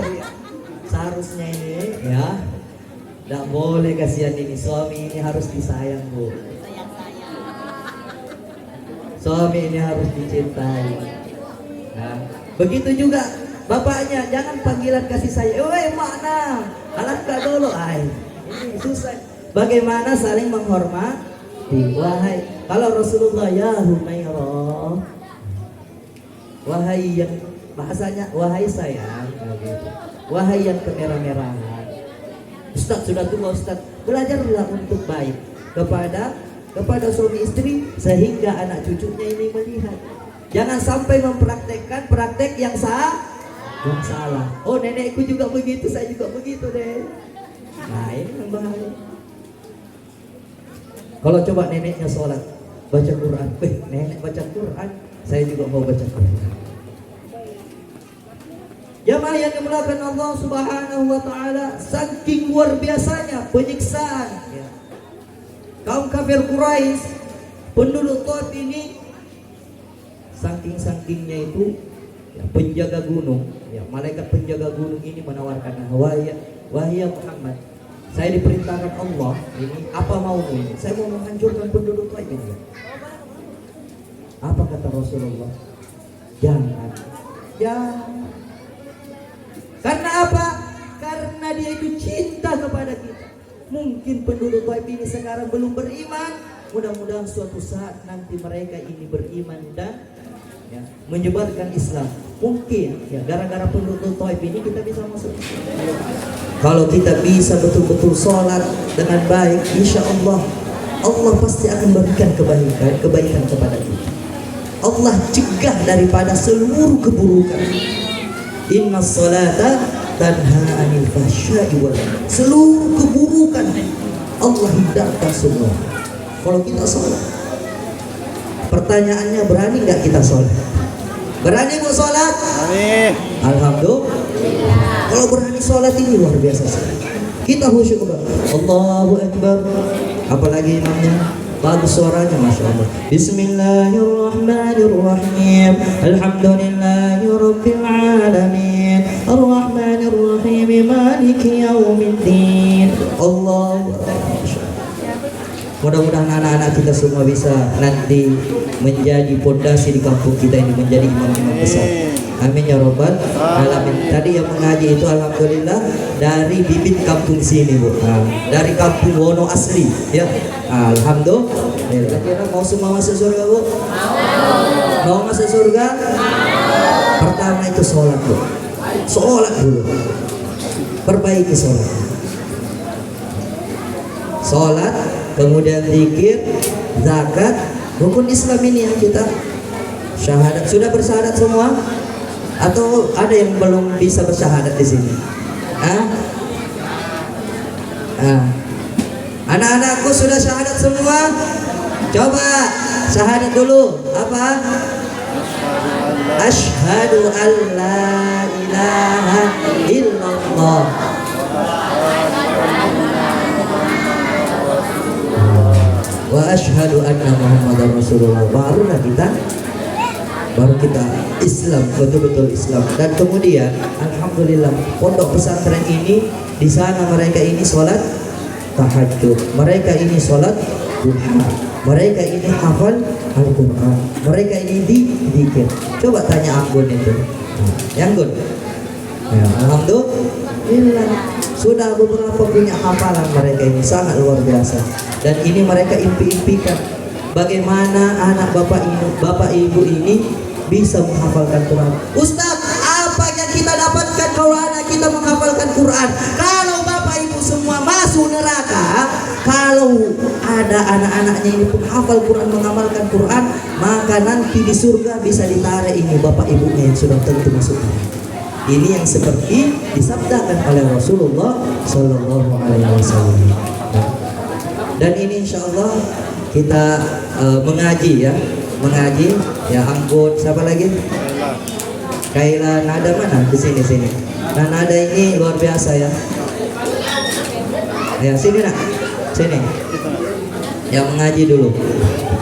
Speaker 6: seharusnya ini ya, tidak boleh kasihan ini suami ini harus disayang bu. Suami ini harus dicintai. Nah, begitu juga bapaknya, jangan panggilan kasih sayang. Weh makna, alangkah dulu, ini susah. Bagaimana saling menghormati? Wahai, kalau Rasulullah ya Humairah, wahai yang bahasanya wahai sayang, wahai yang kemerah-merahan. Ustaz sudah tua Ustaz, belajarlah untuk baik kepada suami istri sehingga anak cucunya ini melihat. Jangan sampai mempraktekkan praktek yang salah. Oh nenekku juga begitu, saya juga begitu deh. Nah ini yang bahaya. Kalau coba neneknya sholat, baca Quran, nenek baca Quran, saya juga mau baca Quran. Jamaah yang dimuliakan Allah Subhanahu wa taala, saking luar biasanya penyiksaan ya. Kaum kafir Quraisy, penduduk Taif ini saking-sakingnya itu ya, penjaga gunung ya, malaikat penjaga gunung ini menawarkan, wahai Muhammad, saya diperintahkan Allah ini, apa maumu ini? Saya mau menghancurkan penduduk Taif ini. Apa kata Rasulullah? Jangan. Karena apa? Karena dia itu cinta kepada kita. Mungkin penduduk Taif ini sekarang belum beriman. Mudah-mudahan suatu saat nanti mereka ini beriman dan ya, menyebarkan Islam. Mungkin ya gara-gara penduduk Taif ini kita bisa masuk Islam. Kalau kita bisa betul-betul sholat dengan baik, insya Allah pasti akan berikan kebaikan kepada kita. Allah cegah daripada seluruh keburukan. Inna salata tanha anil fahsya'i wal munkar. Seluruh keburukan Allah hindarkan semua. Kalau kita sholat, pertanyaannya berani nggak kita sholat? Berani mau sholat?
Speaker 3: Amin.
Speaker 6: Alhamdulillah. Kalau berani sholat ini luar biasa sekali. Kita khusyuk kepada Allahu Akbar. Apalagi imamnya bagus suaranya, masya Allah. Bismillahirrahmanirrahim. Alhamdulillahi rabbil alamin. Ar-Rahmanirrahim. Maliki yaumiddin. Allahu Akbar. Mudah-mudahan anak-anak kita semua bisa nanti menjadi fondasi di kampung kita ini, menjadi imam-imam besar. Amin ya robbal alamin. Tadi yang mengaji itu alhamdulillah dari bibit kampung sini bu, dari kampung Wono asli ya. Alhamdulillah. Kira-kira mau semua masuk surga bu? Mau masuk surga? Pertama itu sholat bu. Sholat dulu. Perbaiki sholat. Sholat, kemudian zikir, zakat, rukun Islam ini yang kita syahadat. Sudah bersyahadat semua? Atau ada yang belum bisa bersyahadat di sini? Anak-anakku sudah syahadat semua? Coba syahadat dulu. Apa? Asyhadu an la ilaha illallah. Wa asyhadu anna Muhammadar Rasulullah. Baru kita Islam, betul-betul Islam. Dan kemudian alhamdulillah pondok pesantren ini, di sana mereka ini sholat tahajud, mereka ini sholat duha, mereka ini hafal Al-Quran, mereka ini dikir. Coba tanya Anggun itu, Anggun. Ya, alhamdulillah sudah beberapa punya hafalan, mereka ini sangat luar biasa. Dan ini mereka impi-impikan bagaimana anak bapak ibu ini bisa menghafalkan Quran. Ustaz, apa yang kita dapatkan kalau anak kita menghafalkan Quran? Kalau bapak ibu semua masuk neraka, kalau ada anak-anaknya ini pun hafal Quran, mengamalkan Quran, maka nanti di surga bisa ditarik ini bapak ibunya yang sudah tentu masuk neraka. Ini yang seperti disabdakan oleh Rasulullah Sallallahu Alaihi Wasallam. Dan ini insya Allah kita mengaji ya. Anggun, siapa lagi? Kaila. Nada mana? Di sini. Nah, Nada ini luar biasa ya. Ya, sini nak. Sini. Ya, mengaji dulu.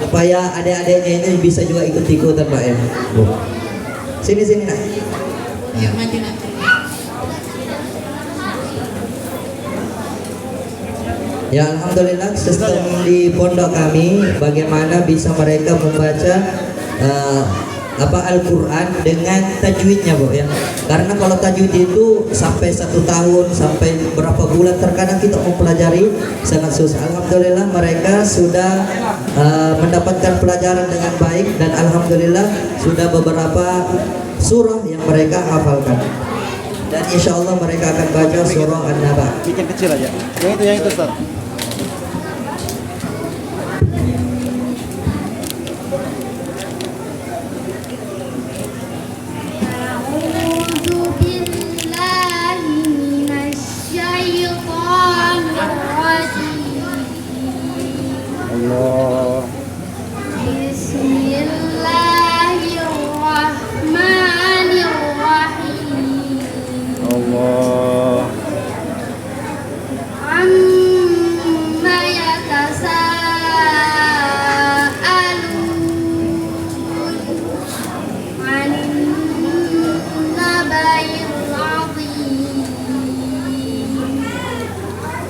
Speaker 6: Supaya adik-adiknya ini bisa juga ikut-ikutan Pak ya. Sini nak.
Speaker 1: Ya, maju nak.
Speaker 6: Ya alhamdulillah sistem di pondok kami bagaimana bisa mereka membaca Al-Quran dengan tajwidnya Bu ya. Karena kalau tajwid itu sampai 1 tahun, sampai berapa bulan terkadang kita mempelajari sangat susah. Alhamdulillah mereka sudah mendapatkan pelajaran dengan baik dan alhamdulillah sudah beberapa surah yang mereka hafalkan. Dan insya Allah mereka akan baca surah An-Naba.
Speaker 3: Bikin kecil aja. Yang itu Ustaz. Allah.
Speaker 7: Bismillahirrahmanirrahim.
Speaker 3: Allah.
Speaker 7: Amma yatasaalun 'anil naba'il 'azim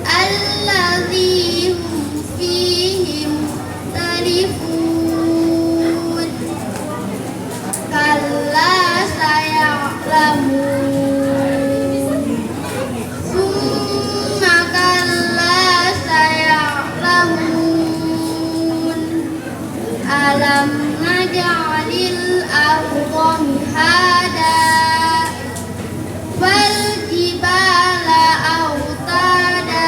Speaker 7: alladzi hum fihi mukhtalifun. Kalla saya'lamun. Summa kalla saya'lamun. Alam naj'alil arda mihada wal jibala autada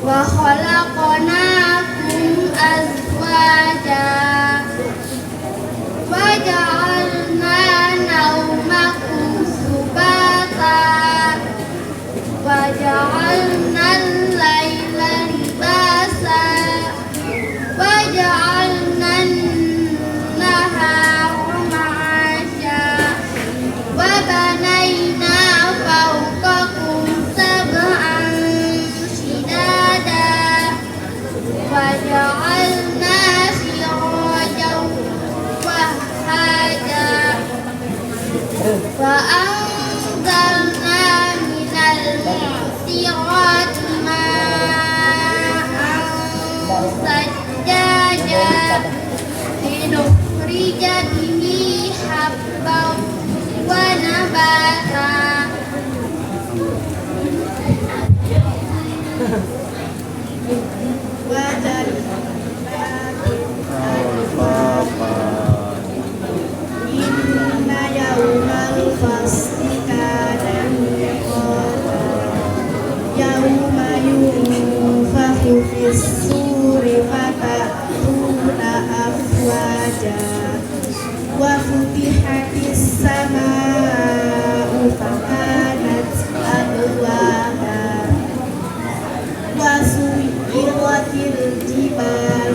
Speaker 7: wa khalaqnakum azwaja wa ja'alna naumakum subata wa ja'alna al-laila libasa wa ja'alna an-nahara ma'asha wa banayna fawqakum sab'an shidada wa ja'alna sirajan wahhaja wa anzalna minal mu'sirati ma'an sajjaja linukhrija bihi habban wa nabata.
Speaker 8: Inna yawmal fasli kana miqata yawma yunfakhu fis-suri fatatuna afwaja wa futihatis samaa'u fakanat abwaaba wa suyyiratil jibalu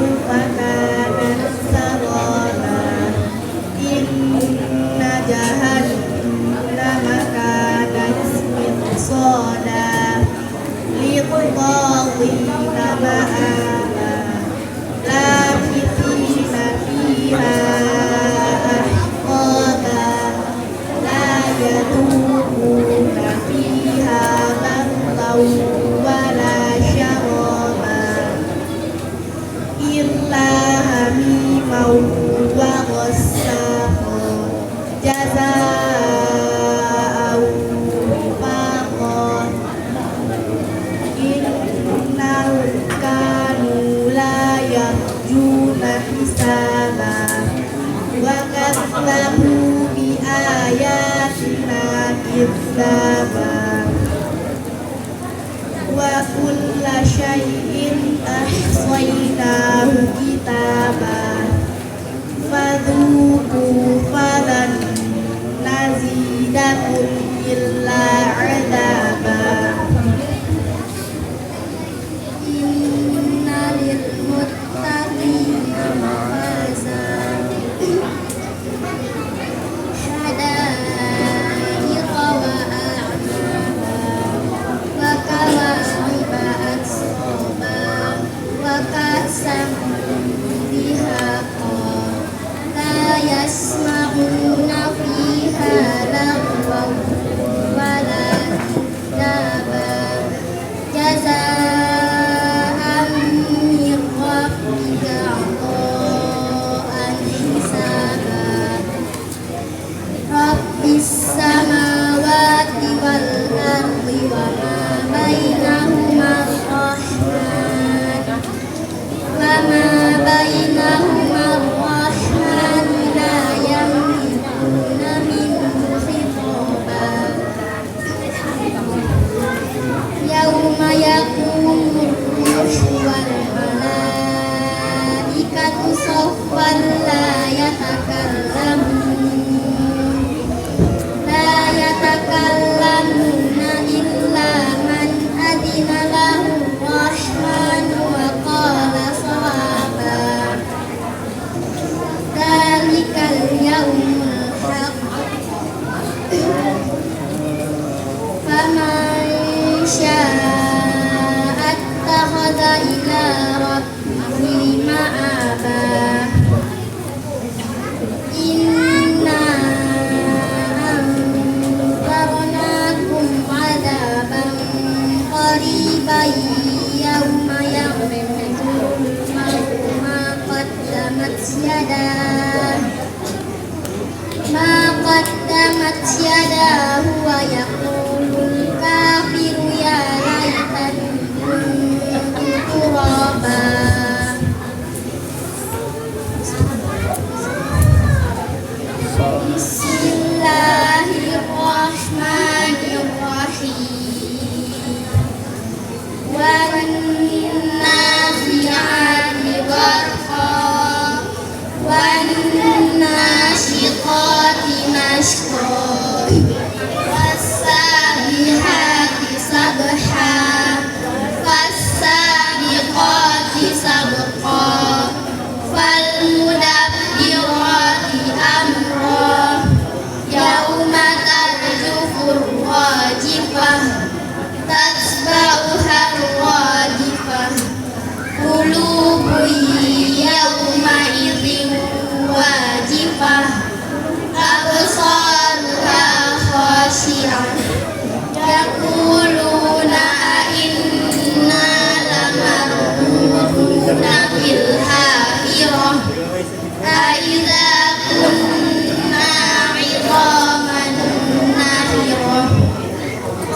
Speaker 8: كذبوا بآياتنا كذابا وكل شيء أحصيناه كتابا فذوقوا فلن نزيدكم إلا عذابا
Speaker 7: إن للمتقين مفازا حدائق وأعنابا وكواعب أترابا وكأسا دهاقا لا يسمعون فيها لغوا ولا كذابا جزاء من ربك عطاء حسابا رب السماوات والأرض وما بينهما الرحمن لا يملكون منه خطابا يوم يقوم الروح والملائكة صفا لا يتكلمون إلا من أذن له الرحمن وقال صوابا ذلك اليوم الحق فمن شاء اتخذ إلى ربه مآبا إنا أنذرناكم عذابا قريبا يوم ينظر المرء ما قدمت يداه ويقول الكافر يا ليتني كنت ترابا بسم الله الرحمن الرحيم والنازعات غرقا والناشطات نشطا والسابحات سبحا فالسابقات سبقا فالمدبرات أمرا يوم ترجف الراجفة تتبعها الرادفة قلوب يومئذ واجفة أبصارها خاشعة يقولون أئنا لمردودون في الحافرة أئذا كنا عظاما نخرة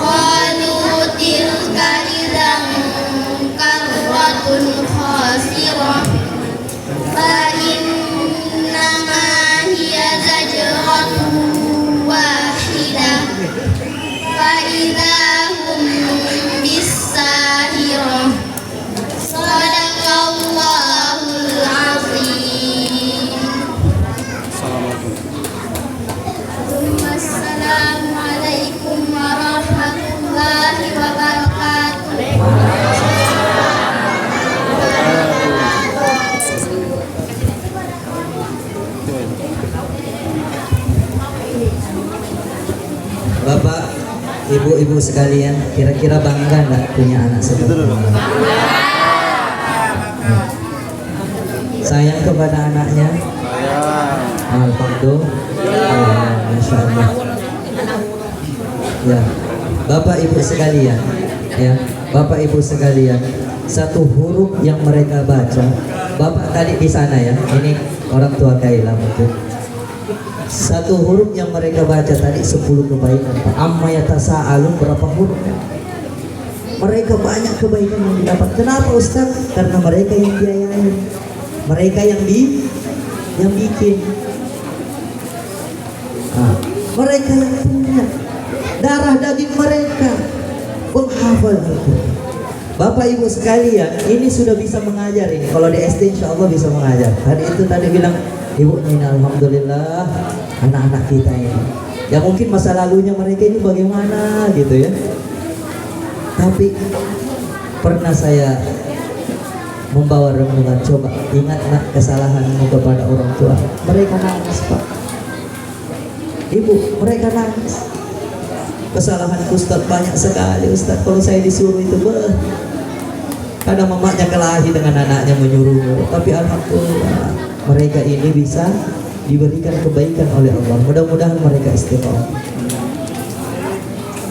Speaker 7: قالوا تلك إذا كرة خاسرة فإنما هي زجرة واحدة فإذا هم بالساهرة صدق الله العظيم ثم السلام عليكم ورحمة الله وبركاته.
Speaker 6: Bapak, ibu-ibu sekalian, kira-kira bangga nggak punya anak seperti ini? Sayang kepada anaknya? Alhamdulillah, Masya Allah. Ya, Bapak Ibu sekalian, ya, Bapak Ibu sekalian, satu huruf yang mereka baca, Bapak tadi di sana ya, ini orang tua Kaila mungkin. Satu huruf yang mereka baca tadi 10 kebaikan. Amma yatasa'alun berapa huruf? Mereka banyak kebaikan yang didapat. Kenapa Ustaz? Karena mereka yang biayain, mereka yang bikin. Nah, mereka yang punya darah daging mereka penghafal Al-Quran. Bapak Ibu sekalian, ini sudah bisa mengajar ini. Kalau di SD insya Allah bisa mengajar. Tadi bilang ibu ini alhamdulillah anak-anak kita ini. Ya mungkin masa lalunya mereka ini bagaimana gitu ya. Tapi pernah saya membawa renungan, coba ingat nak kesalahanmu kepada orang tua. Mereka nangis Pak. Ibu, mereka nangis. Kesalahan Ustaz banyak sekali Ustaz. Kalau saya disuruh itu kadang mamanya kelahi dengan anaknya menyuruh. Tapi alhamdulillah mereka ini bisa diberikan kebaikan oleh Allah. Mudah-mudahan mereka istiqomah.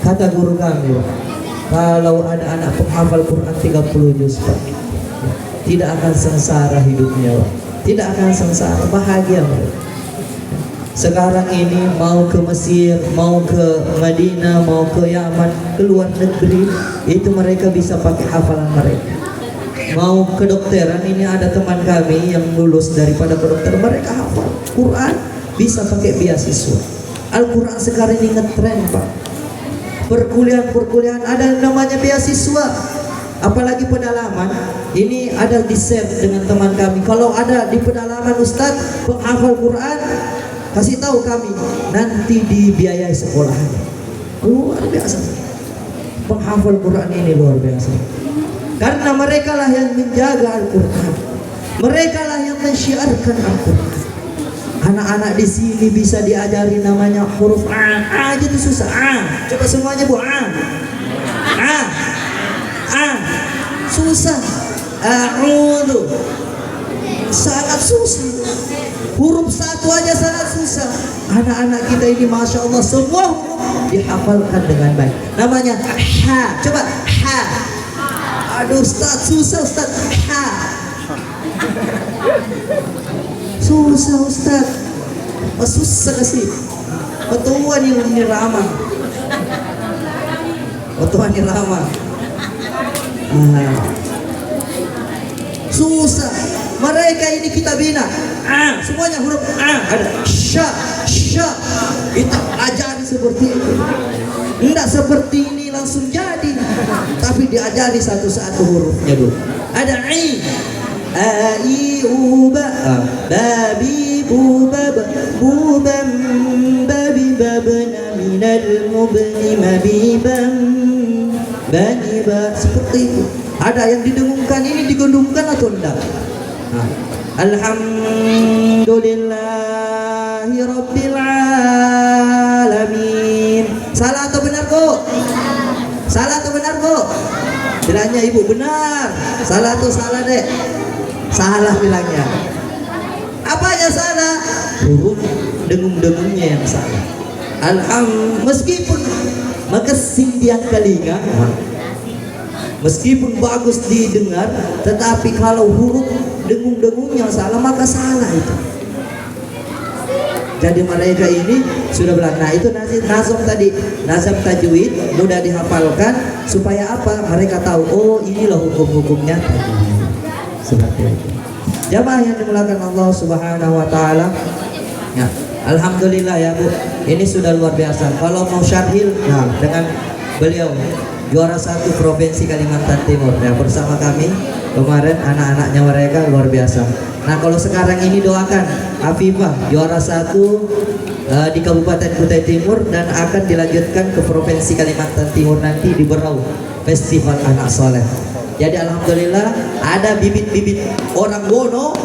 Speaker 6: Kata guru kami, kalau ada anak penghafal Quran 30 juz Pak, tidak akan sengsara hidupnya Pak. Tidak akan sengsara, bahagia mereka. Sekarang ini mau ke Mesir, mau ke Madinah, mau ke Yaman, ke luar negeri, itu mereka bisa pakai hafalan mereka. Mau kedokteran, ini ada teman kami yang lulus daripada kedokteran, mereka hafal Quran, bisa pakai beasiswa. Al-Quran sekarang ini ngetren Pak. Perkuliahan ada yang namanya beasiswa. Apalagi pedalaman, ini ada di share dengan teman kami. Kalau ada di pedalaman Ustadz penghafal Quran, kasih tahu kami, nanti dibiayai sekolahnya. Luar biasa. Penghafal Quran ini luar biasa. Karena mereka lah yang menjaga Al-Quran. Mereka lah yang mensyiarkan Al-Quran. Anak-anak di sini bisa diajari namanya huruf A. A aja itu susah. A. Coba semuanya Bu. A. A. A. Susah. A'udzu. Sangat susah. Huruf satu aja sangat susah. Anak-anak kita ini Masya Allah semua huruf dihafalkan dengan baik. Namanya ha. Coba ha. Aduh Ustaz, susah Ustaz. Ha. Susah Ustaz. Susah sih. Betuan ini ramah. Betuan ini ramah. Susah. Mereka ini kita bina. A, semuanya huruf A. Ada sya, sya. Kita ajari seperti itu. Tidak seperti ini langsung jadi, tapi diajari satu-satu hurufnya dulu. Ada I, A, I, U, Ba, Babi, Bu, Bab, Bubam, Babi, Babna, Minal, Mubni, Mabibam, Bani, Ba. Seperti itu. Ada yang didengungkan ini digondongkan atau tidak? Nah, Alhamdulillahi Rabbil Alamin. Salah atau benar Bu? Salah atau benar Bu? Bilangnya Ibu benar. Salah atau salah Dek? Salah bilangnya. Apanya salah? Huruf dengung-dengungnya yang salah. Meskipun mengesing dia telinga, meskipun bagus didengar, tetapi kalau huruf dengung-dengungnya salah, maka salah itu. Jadi mereka ini sudah bilang, nah itu nazam tadi, nazam tajwid mudah dihafalkan supaya apa? Mereka tahu, oh inilah hukum-hukumnya. Seperti itu. Jamaah yang dimuliakan Allah Subhanahu wa taala. Ya, alhamdulillah ya Bu. Ini sudah luar biasa. Kalau mau syarhil, nah dengan beliau juara 1 provinsi Kalimantan Timur ya, bersama kami kemarin anak-anaknya mereka luar biasa. Nah kalau sekarang ini doakan Afifah juara 1 di Kabupaten Kutai Timur dan akan dilanjutkan ke provinsi Kalimantan Timur nanti di Berau Festival Anak Soleh. Jadi alhamdulillah ada bibit-bibit orang Bono,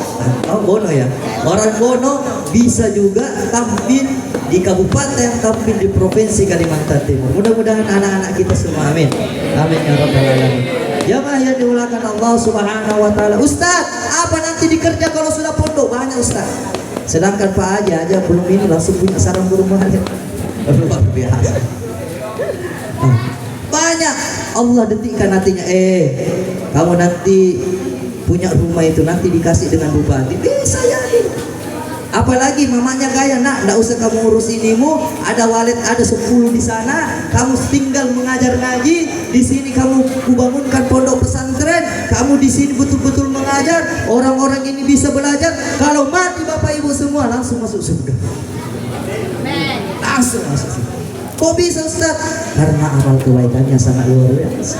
Speaker 6: Bono ya, orang Bono bisa juga tampil di kabupaten, tampil di provinsi Kalimantan Timur. Mudah-mudahan anak-anak kita semua, amin, amin ya rabbal alamin. Jamaah yang dimuliakan Allah Subhanahu wa taala. Ustaz, apa nanti dikerja kalau sudah pondok? Banyak Ustaz. Sedangkan Pak aja belum ini langsung punya sarang burung luar biasa. Banyak Allah detikkan nantinya, kamu nanti punya rumah itu nanti dikasih dengan bupati, bisa ya. Apalagi mamanya kaya, nak, nggak usah kamu urus inimu, ada walet, ada 10 di sana, kamu tinggal mengajar ngaji, di sini kamu kubangunkan pondok pesantren, kamu di sini betul-betul mengajar, orang-orang ini bisa belajar. Kalau mati Bapak Ibu semua langsung masuk surga. langsung masuk sini. Kok bisa Ustaz? Karena amal kebaikannya sangat luar biasa.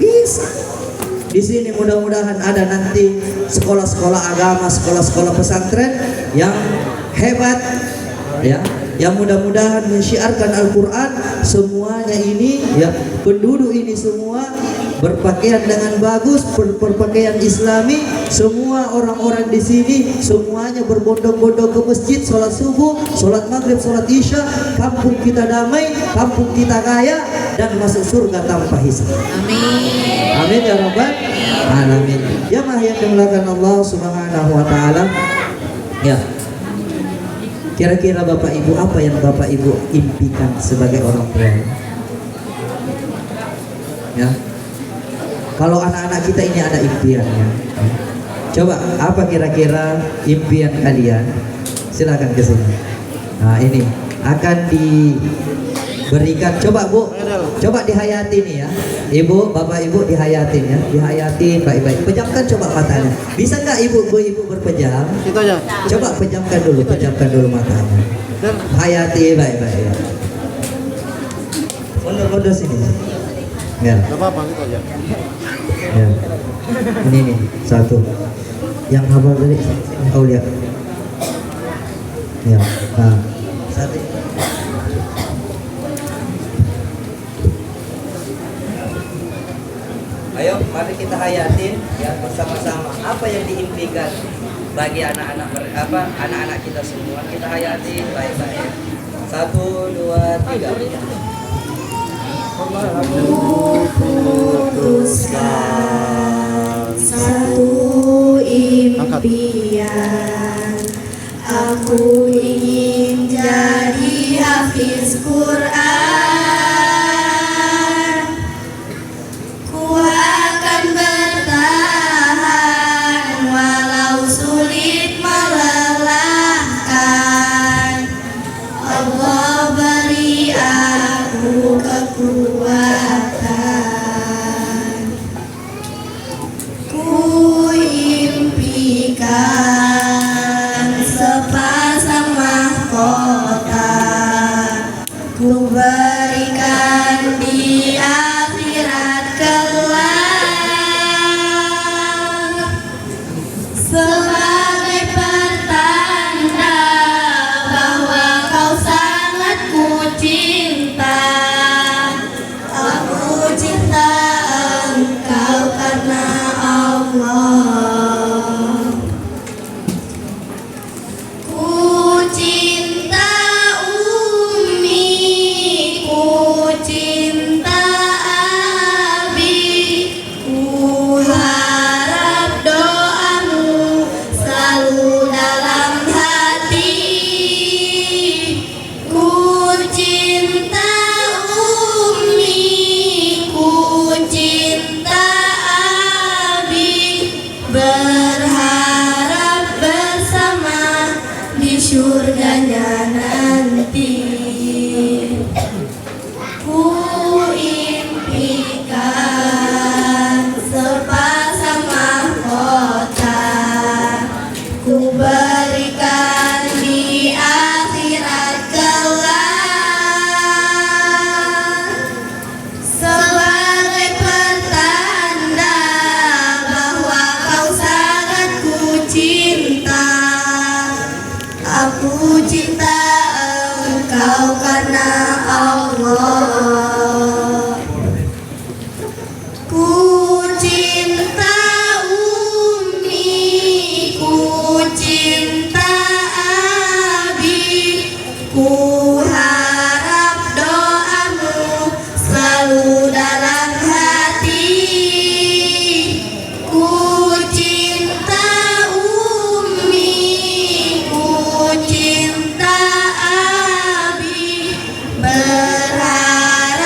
Speaker 6: Bisa. Di sini mudah-mudahan ada nanti sekolah-sekolah agama, sekolah-sekolah pesantren yang hebat, ya, yang mudah-mudahan mensyiarkan Al-Quran. Semuanya ini, ya, penduduk ini semua berpakaian dengan bagus, berpakaian Islami. Semua orang-orang di sini semuanya berbondong-bondong ke masjid, sholat subuh, sholat maghrib, sholat isya. Kampung kita damai, kampung kita kaya, dan masuk surga tanpa hisab.
Speaker 1: Amin.
Speaker 6: Amin ya rabbal alamin. Jamaah yang dimuliakan Allah Subhanahu wa taala. Ya. Kira-kira Bapak Ibu, apa yang Bapak Ibu impikan sebagai orang tua? Ya. Kalau anak-anak kita ini ada impiannya. Coba apa kira-kira impian kalian? Silakan ke sini. Nah, ini akan diberikan. Coba Bu, coba dihayatin ya. Ibu, Bapak Ibu dihayatin ya. Dihayatin baik-baik. Pejamkan coba matanya. Bisa nggak Ibu berpejam?
Speaker 3: Itu aja.
Speaker 6: Coba pejamkan dulu matanya. Hayati baik-baik ya. Mundur sini. Ya.
Speaker 3: Enggak apa-apa, itu aja.
Speaker 6: Ya. Ini nih satu. Yang hafal tadi kau lihat. Ya. Nah, satu. Ayo, mari kita hayatin ya bersama-sama apa yang diimpikan bagi anak-anak kita semua. Kita hayatin baik-baik. 1, 2, 3.
Speaker 8: Putuskan satu impian, aku ingin jadi hafiz Quran. Ku akan bertahan walau sulit melelahkan. Allah beri aku kekuatan. Ku impikan sepasang mahkota, ku berikan di akhirat kelak sebagai pertanda bahwa kau sangat ku cinta. Aku cinta engkau karena Allah. Ku cinta Umi, ku cinta Abi, ku harap doamu selalu dalam hati. Ku cinta Umi, ku cinta Abi, berharap bersama di surganya nanti. Ku impikan sepasang mahkota, ku berikan di akhirat kelak sebagai pertanda bahwa kau sangat ku cinta. Aku cinta engkau karena Allah. Ku cinta Umi, ku cinta Abi, ku harap doamu selalu dalam hati. Ku cinta Umi, ku cinta Abi, berharap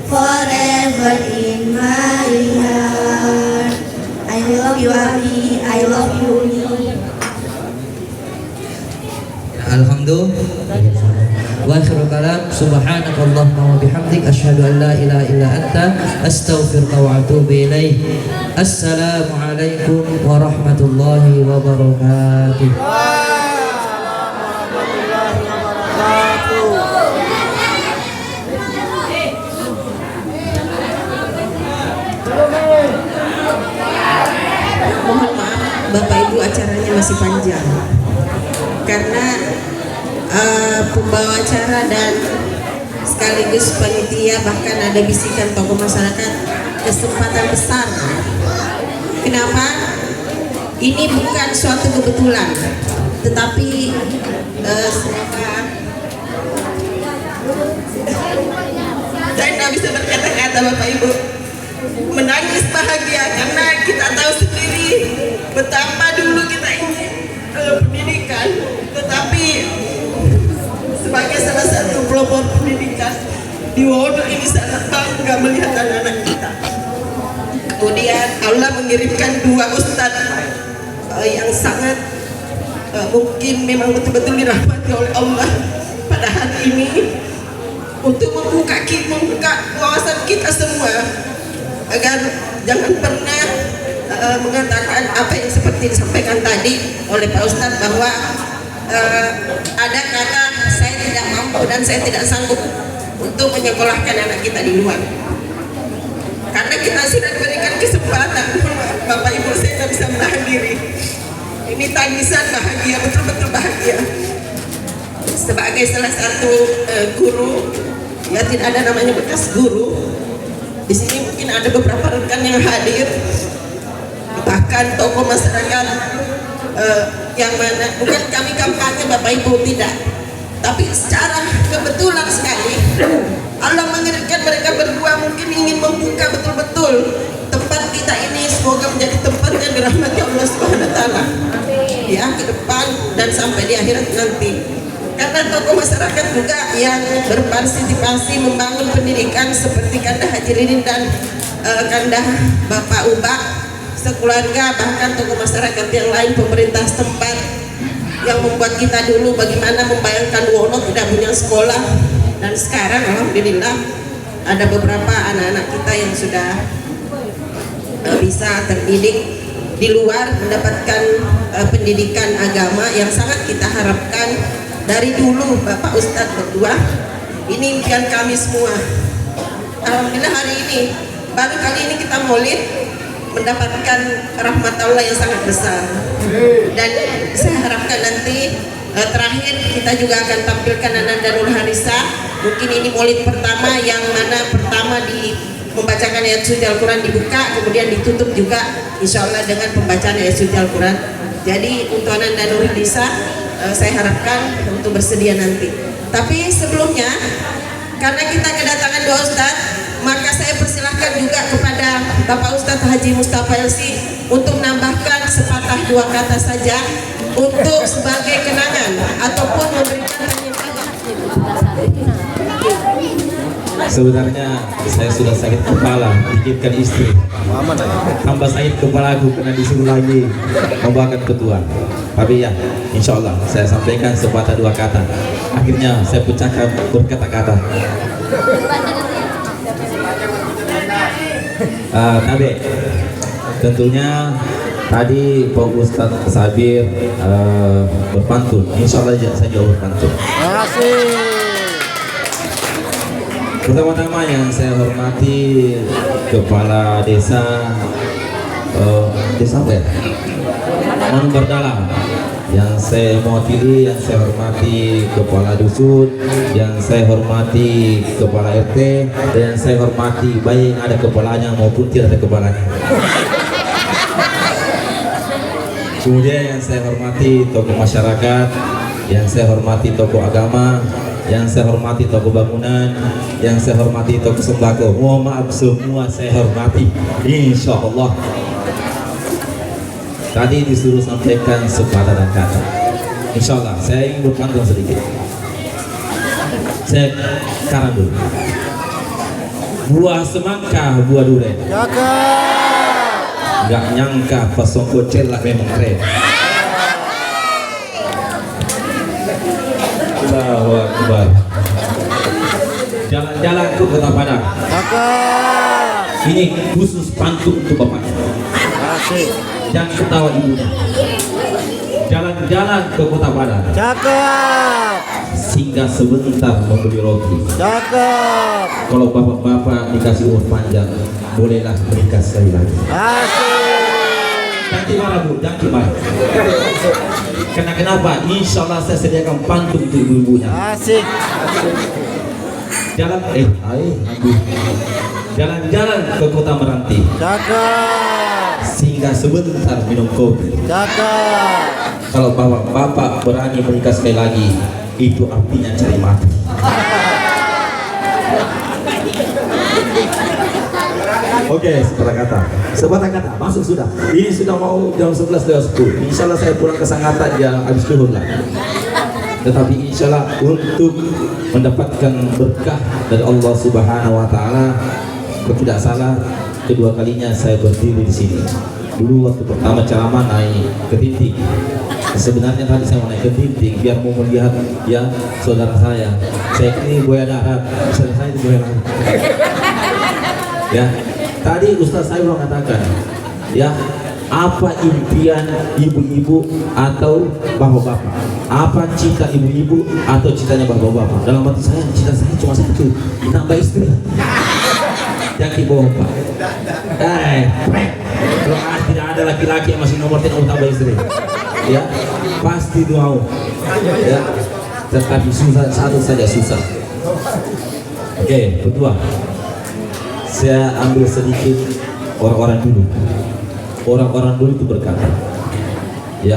Speaker 8: forever in my heart. I love you Abi, I love you Uni.
Speaker 6: Alhamdulillah. Wa akhiru kalam subhanakallahumma wa bihamdik asyhadu an la ilaha illa anta astaghfiruka wa atubu ilaik. Assalamu alaikum warahmatullahi wabarakatuh.
Speaker 1: Mohon maaf Bapak Ibu, acaranya masih panjang karena pembawa acara dan sekaligus panitia, bahkan ada bisikan tokoh masyarakat, kesempatan besar. Kenapa? Ini bukan suatu kebetulan, tetapi semoga saya tidak bisa berkata-kata Bapak Ibu, menangis bahagia karena kita tahu sendiri betapa dulu kita ingin pendidikan, tetapi sebagai salah satu pelopor pendidikan di Wonogiri ini sangat bangga melihat anak-anak kita. Kemudian Allah mengirimkan dua ustadz yang sangat mungkin memang betul-betul dirahmati oleh Allah pada hari ini untuk membuka wawasan kita semua agar jangan pernah mengatakan apa yang seperti disampaikan tadi oleh Pak Ustadz bahwa ada kata saya tidak mampu dan saya tidak sanggup untuk menyekolahkan anak kita di luar, karena kita sudah diberikan kesempatan. Bapak Ibu, saya tidak bisa menahan diri, ini tangisan bahagia, betul-betul bahagia. Sebagai salah satu guru, ya tidak ada namanya bekas guru. Di sini mungkin ada beberapa rekan yang hadir, bahkan tokoh masyarakat yang mana bukan kami kampanye Bapak Ibu, tidak, tapi secara kebetulan sekali Allah mengirimkan mereka berdua mungkin ingin membuka betul-betul tempat kita ini, semoga menjadi tempat yang dirahmati Allah Subhanahu wa taala ya ke depan dan sampai di akhirat nanti. Karena tokoh masyarakat juga yang berpartisipasi membangun pendidikan seperti Kandah Haji Ridin dan Kandah Bapak Ubak sekeluarga, bahkan tokoh masyarakat yang lain, pemerintah setempat yang membuat kita dulu bagaimana membayangkan Wono tidak punya sekolah, dan sekarang alhamdulillah ada beberapa anak-anak kita yang sudah bisa terdidik di luar, mendapatkan pendidikan agama yang sangat kita harapkan dari dulu. Bapak Ustadz berdua, ini impian kami semua. Alhamdulillah hari ini, baru kali ini kita maulid mendapatkan rahmat Allah yang sangat besar, dan saya harapkan nanti terakhir kita juga akan tampilkan Ananda Nur Harisa. Mungkin ini maulid pertama yang mana pertama di membacakan ayat suci Al-Quran dibuka, kemudian ditutup juga insya Allah dengan pembacaan ayat suci Al-Quran. Jadi untuk Ananda Nur Harisa saya harapkan untuk bersedia nanti. Tapi sebelumnya, karena kita kedatangan dua Ustadz, maka saya persilahkan juga kepada Bapak Ustadz Haji Mustafa Elsi untuk menambahkan sepatah dua kata saja untuk sebagai kenangan ataupun memberikan penyimpanan.
Speaker 4: Sebenarnya saya sudah sakit kepala pikirkan istri, tambah sakit kepala aku kena disuruh lagi membawakan ketua. Tapi ya, insya Allah saya sampaikan sepatah dua kata. Akhirnya saya pecahkan berkata-kata. Tapi tentunya tadi Pak Ustadz Sabir berpantun. Insya Allah saya juga berpantun. Pertama-tama yang saya hormati Kepala Desa Desa apa ya? Manumberdalam. Yang saya mewakili, yang saya hormati Kepala Dusun, yang saya hormati Kepala RT, dan yang saya hormati baik yang ada kepalanya maupun tidak ada kepalanya. Kemudian yang saya hormati tokoh masyarakat, yang saya hormati tokoh agama, yang saya hormati tokoh bangunan, yang saya hormati tokoh sembako. Mohon maaf semua saya hormati, insya Allah. Tadi disuruh sampaikan sepatah dan kata. Insya Allah saya ingin berpantun sedikit. Saya karang dulu. buah semangka, buah durian. Gak nyangka pasong kocel lah memang keren. Allahu Akbar. Jalan-jalan ke Kota Padang. Ini khusus pantun untuk bapak. Jangan ketawa ibunya. Jalan-jalan ke Kota Padang. Singgah sebentar membeli roti. Kalau bapak-bapak dikasih umur panjang, bolehlah menikah sekali lagi. Jangan marah bu, jangan marah. Karena kenapa? Insya Allah saya sediakan pantun untuk ibu-ibunya. Jalan-jalan ke Kota Meranti. Singgah sebentar minum kopi. Kalau bapak-bapak berani menikah sekali lagi, itu artinya cari mati. Oke, sepatah kata, masuk sudah. Ini sudah mau jam 11:10. Insya Allah saya pulang ke Sangatta ya habis zuhur lah. Tetapi insya Allah untuk mendapatkan berkah dari Allah Subhanahu Wa Taala, tidak salah kedua kalinya saya berdiri di sini. Dulu waktu pertama ceramah naik ke titik. Sebenarnya tadi saya mau naik ke titik biar mau melihat ya saudara saya. Saya ini buaya darat, saudara saya itu buaya laut. Ya, tadi Ustaz saya mengatakan, ya apa impian ibu-ibu atau bapak-bapak? Apa cita ibu-ibu atau citanya bapak-bapak? Dalam hati saya, cita saya cuma satu, nambah istri. Jangan bohong Pak. Kalau tidak ada laki-laki yang masih nomor 10 tambah istri, ya pasti itu mau. Ya, tetapi susah, satu saja susah. Oke, kedua, saya ambil sedikit orang-orang dulu. Orang-orang dulu itu berkata, ya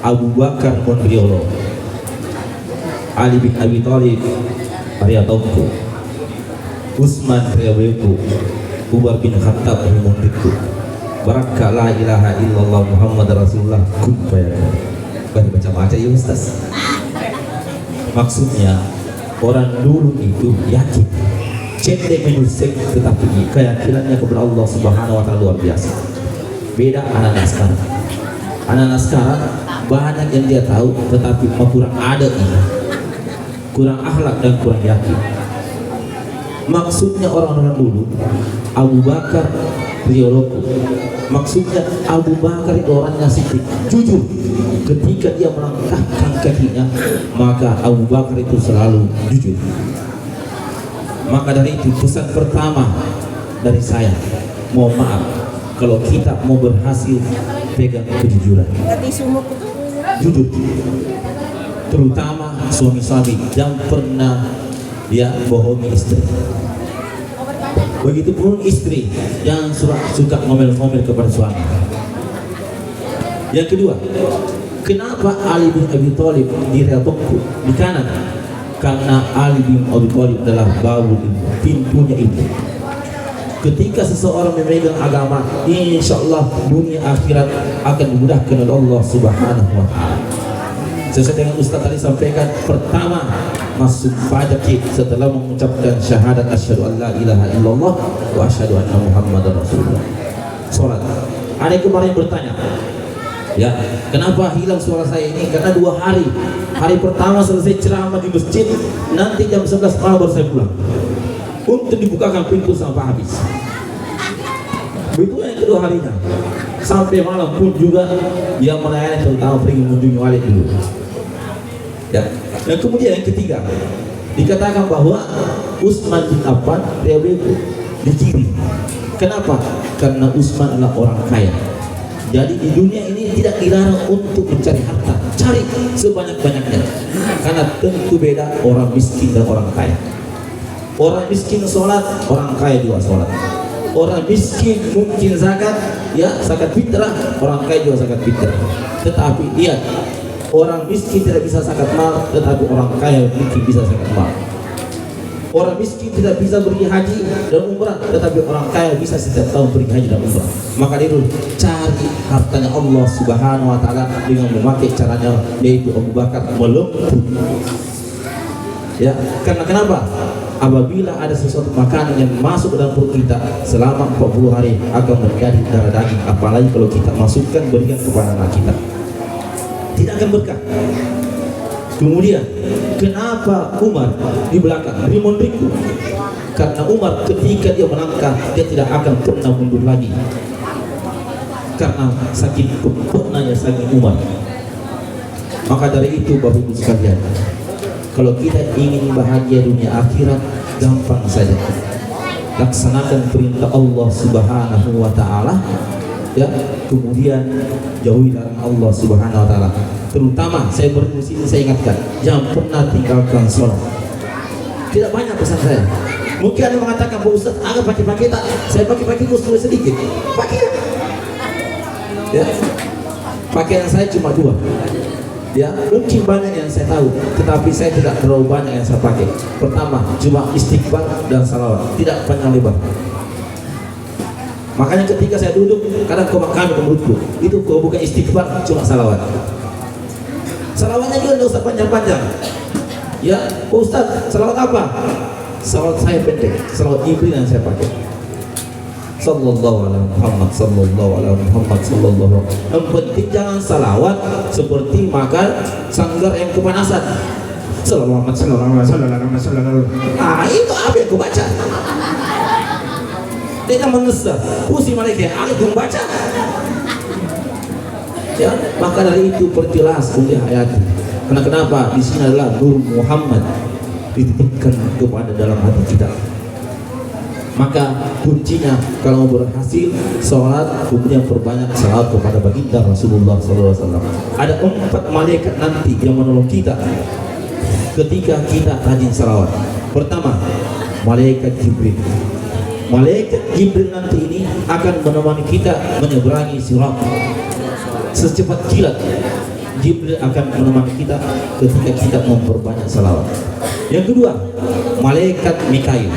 Speaker 4: Abu Bakar Mondriolo, Ali bin Abi Thalib Arya Tauku, Utsman Riyawiku, Umar bin Khattab Mondriku, Baraka la ilaha illallah Muhammad Rasulullah kun fayakun. Baca-baca ya Ustaz. Maksudnya orang dulu itu yakin, cendek menusik, tetapi keyakinannya kepada Allah Subhanahu Wa Taala luar biasa. Beda anak-anak sekarang. Anak-anak sekarang banyak yang dia tahu, tetapi kurang ada ini, kurang akhlak dan kurang yakin. Maksudnya orang-orang dulu, Abu Bakar Rioloku, maksudnya Abu Bakar itu orangnya sidik, jujur. Ketika dia melangkahkan kakinya, maka Abu Bakar itu selalu jujur. Maka dari itu pesan pertama dari saya, mohon maaf kalau kita mau berhasil pegang kejujuran, jujur. Terutama suami-suami jangan pernah dia bohongi istri. Begitupun istri jangan suka ngomel-ngomel kepada suami. Yang kedua, kenapa Ali bin Abi Thalib direlokku di kanan? Karena Ali bin Abi Thalib adalah babu pintunya ibu. Ketika seseorang memegang agama, insya Allah dunia akhirat akan dimudahkan oleh Allah Subhanahu Wa Taala. Sesuai dengan Ustaz tadi sampaikan, pertama masuk pajak setelah mengucapkan syahadat asyhadu an la ilaha illallah wa asyhadu anna muhammadar rasulullah. Salat. Ada yang kemarin bertanya, ya kenapa hilang suara saya ini? Karena 2 hari. Hari pertama selesai ceramah di masjid, nanti jam 11 malam baru saya pulang untuk dibukakan pintu sampai habis. Begitu yang kedua harinya, sampai malam pun juga yang melayani, terutama pergi mengunjungi walid dulu. Ya. Dan kemudian yang ketiga, dikatakan bahwa Utsman bin Affan Riyawiku diciri. Kenapa? Karena Utsman adalah orang kaya. Jadi di dunia ini tidak dilarang untuk mencari harta, cari sebanyak-banyaknya. Karena tentu beda orang miskin dan orang kaya. Orang miskin sholat, orang kaya juga sholat. Orang miskin mungkin zakat, ya zakat fitrah, orang kaya juga zakat fitrah. Tetapi lihat, orang miskin tidak bisa zakat mal, tetapi orang kaya mungkin bisa zakat mal. Orang miskin tidak bisa pergi haji dan umrah, tetapi orang kaya bisa setiap tahun pergi haji dan umrah. Maka itu cari hartanya Allah Subhanahu Wa Taala dengan memakai caranya, yaitu Abu Bakar melemput. Ya, karena kenapa? apabila ada sesuatu makanan yang masuk ke dalam perut kita selama 40 hari akan menjadi darah daging, apalagi kalau kita masukkan berikan kepada anak kita, tidak akan berkah. Kemudian kenapa Umar di belakang Rimondriku? Karena Umar ketika dia melangkah dia tidak akan pernah mundur lagi, karena saking sempurnanya saking Umar. Maka dari itu Bapak Ibu sekalian, kalau kita ingin bahagia dunia akhirat, gampang saja, laksanakan perintah Allah Subhanahu wa Ta'ala, ya, kemudian jauhi larangan Allah Subhanahu wa Ta'ala. Terutama saya berdiskusi, saya ingatkan, jangan pernah tinggalkan sholat. Tidak banyak pesan saya. Mungkin ada yang mengatakan, Pak Ustaz, agak pakai tak? Saya pakai khusus sedikit. Pakai. Ya. Pakaian saya cuma 2. Ya, mungkin banyak yang saya tahu, tetapi saya tidak terlalu banyak yang saya pakai. Pertama, cuma istighfar dan salawat, tidak panjang lebar. Makanya ketika saya duduk, kadang koma kami ke mulutku, itu kau bukan istighfar, cuma salawat. Salawatnya juga tidak usah panjang-panjang. Ya, Ustaz, salawat apa? Salawat saya pendek, salawat Jibril yang saya pakai. Sallallahu alaihi Muhammad, sallallahu alaihi Muhammad, sallallahu. Yang penting jangan salawat seperti makan sanggar yang kepanasan. Sallallahu alaihi wasallam. Ah, itu apa yang aku baca? Dia mengesah, pusing malaikat, aku baca. Ya, maka dari itu perjelas kuliah ayat. Karena kenapa? Di sini adalah Nur Muhammad dititipkan kepada dalam hati kita. Maka kuncinya kalau berhasil sholat, kemudian perbanyak salawat kepada baginda Rasulullah SAW. Ada 4 malaikat nanti yang menolong kita ketika kita rajin salawat. Pertama, malaikat Jibril. Malaikat Jibril nanti ini akan menemani kita menyeberangi sirat secepat kilat. Jibril akan menemani kita ketika kita memperbanyak salawat. Yang kedua, malaikat Mikail.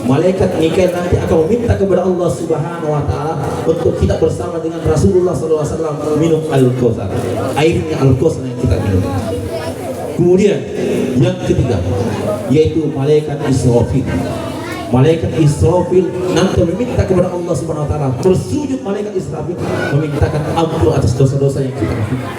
Speaker 4: Malaikat Mikail nanti akan meminta kepada Allah Subhanahu wa Ta'ala untuk kita bersama dengan Rasulullah SAW minum Al-Kautsar, airnya Al-Kautsar yang kita minum. Kemudian yang ketiga, yaitu malaikat Israfil. Malaikat Israfil nanti meminta kepada Allah Subhanahu wa Ta'ala, bersujud malaikat Israfil memintakan ampun atas dosa-dosa yang kita lakukan.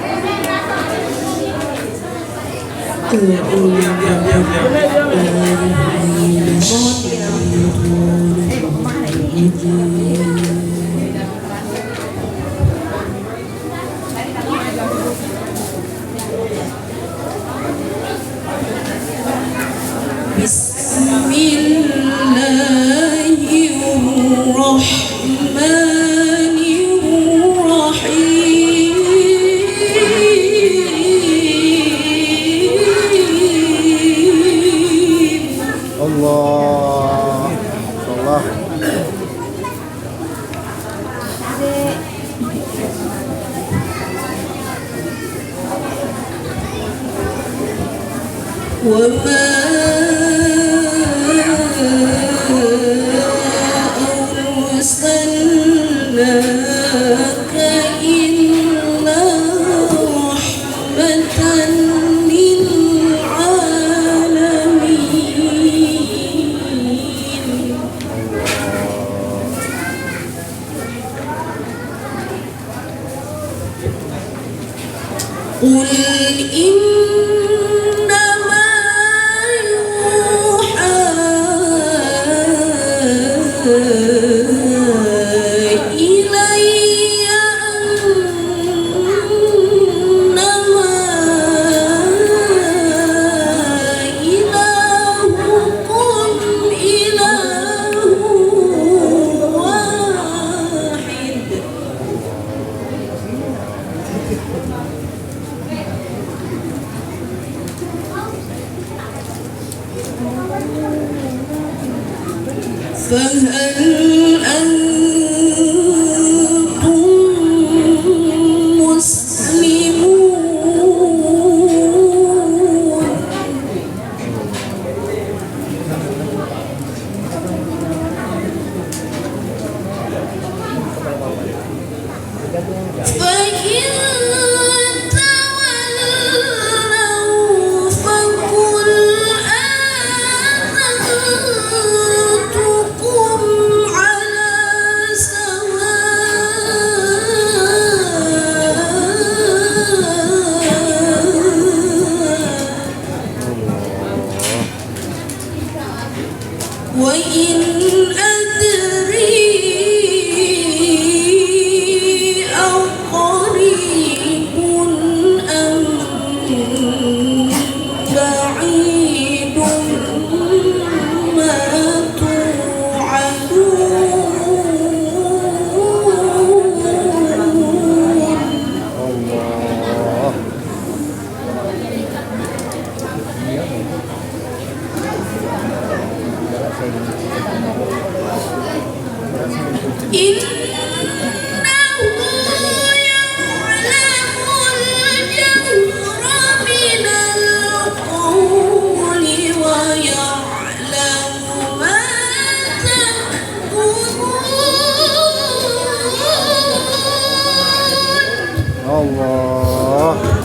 Speaker 3: Allah.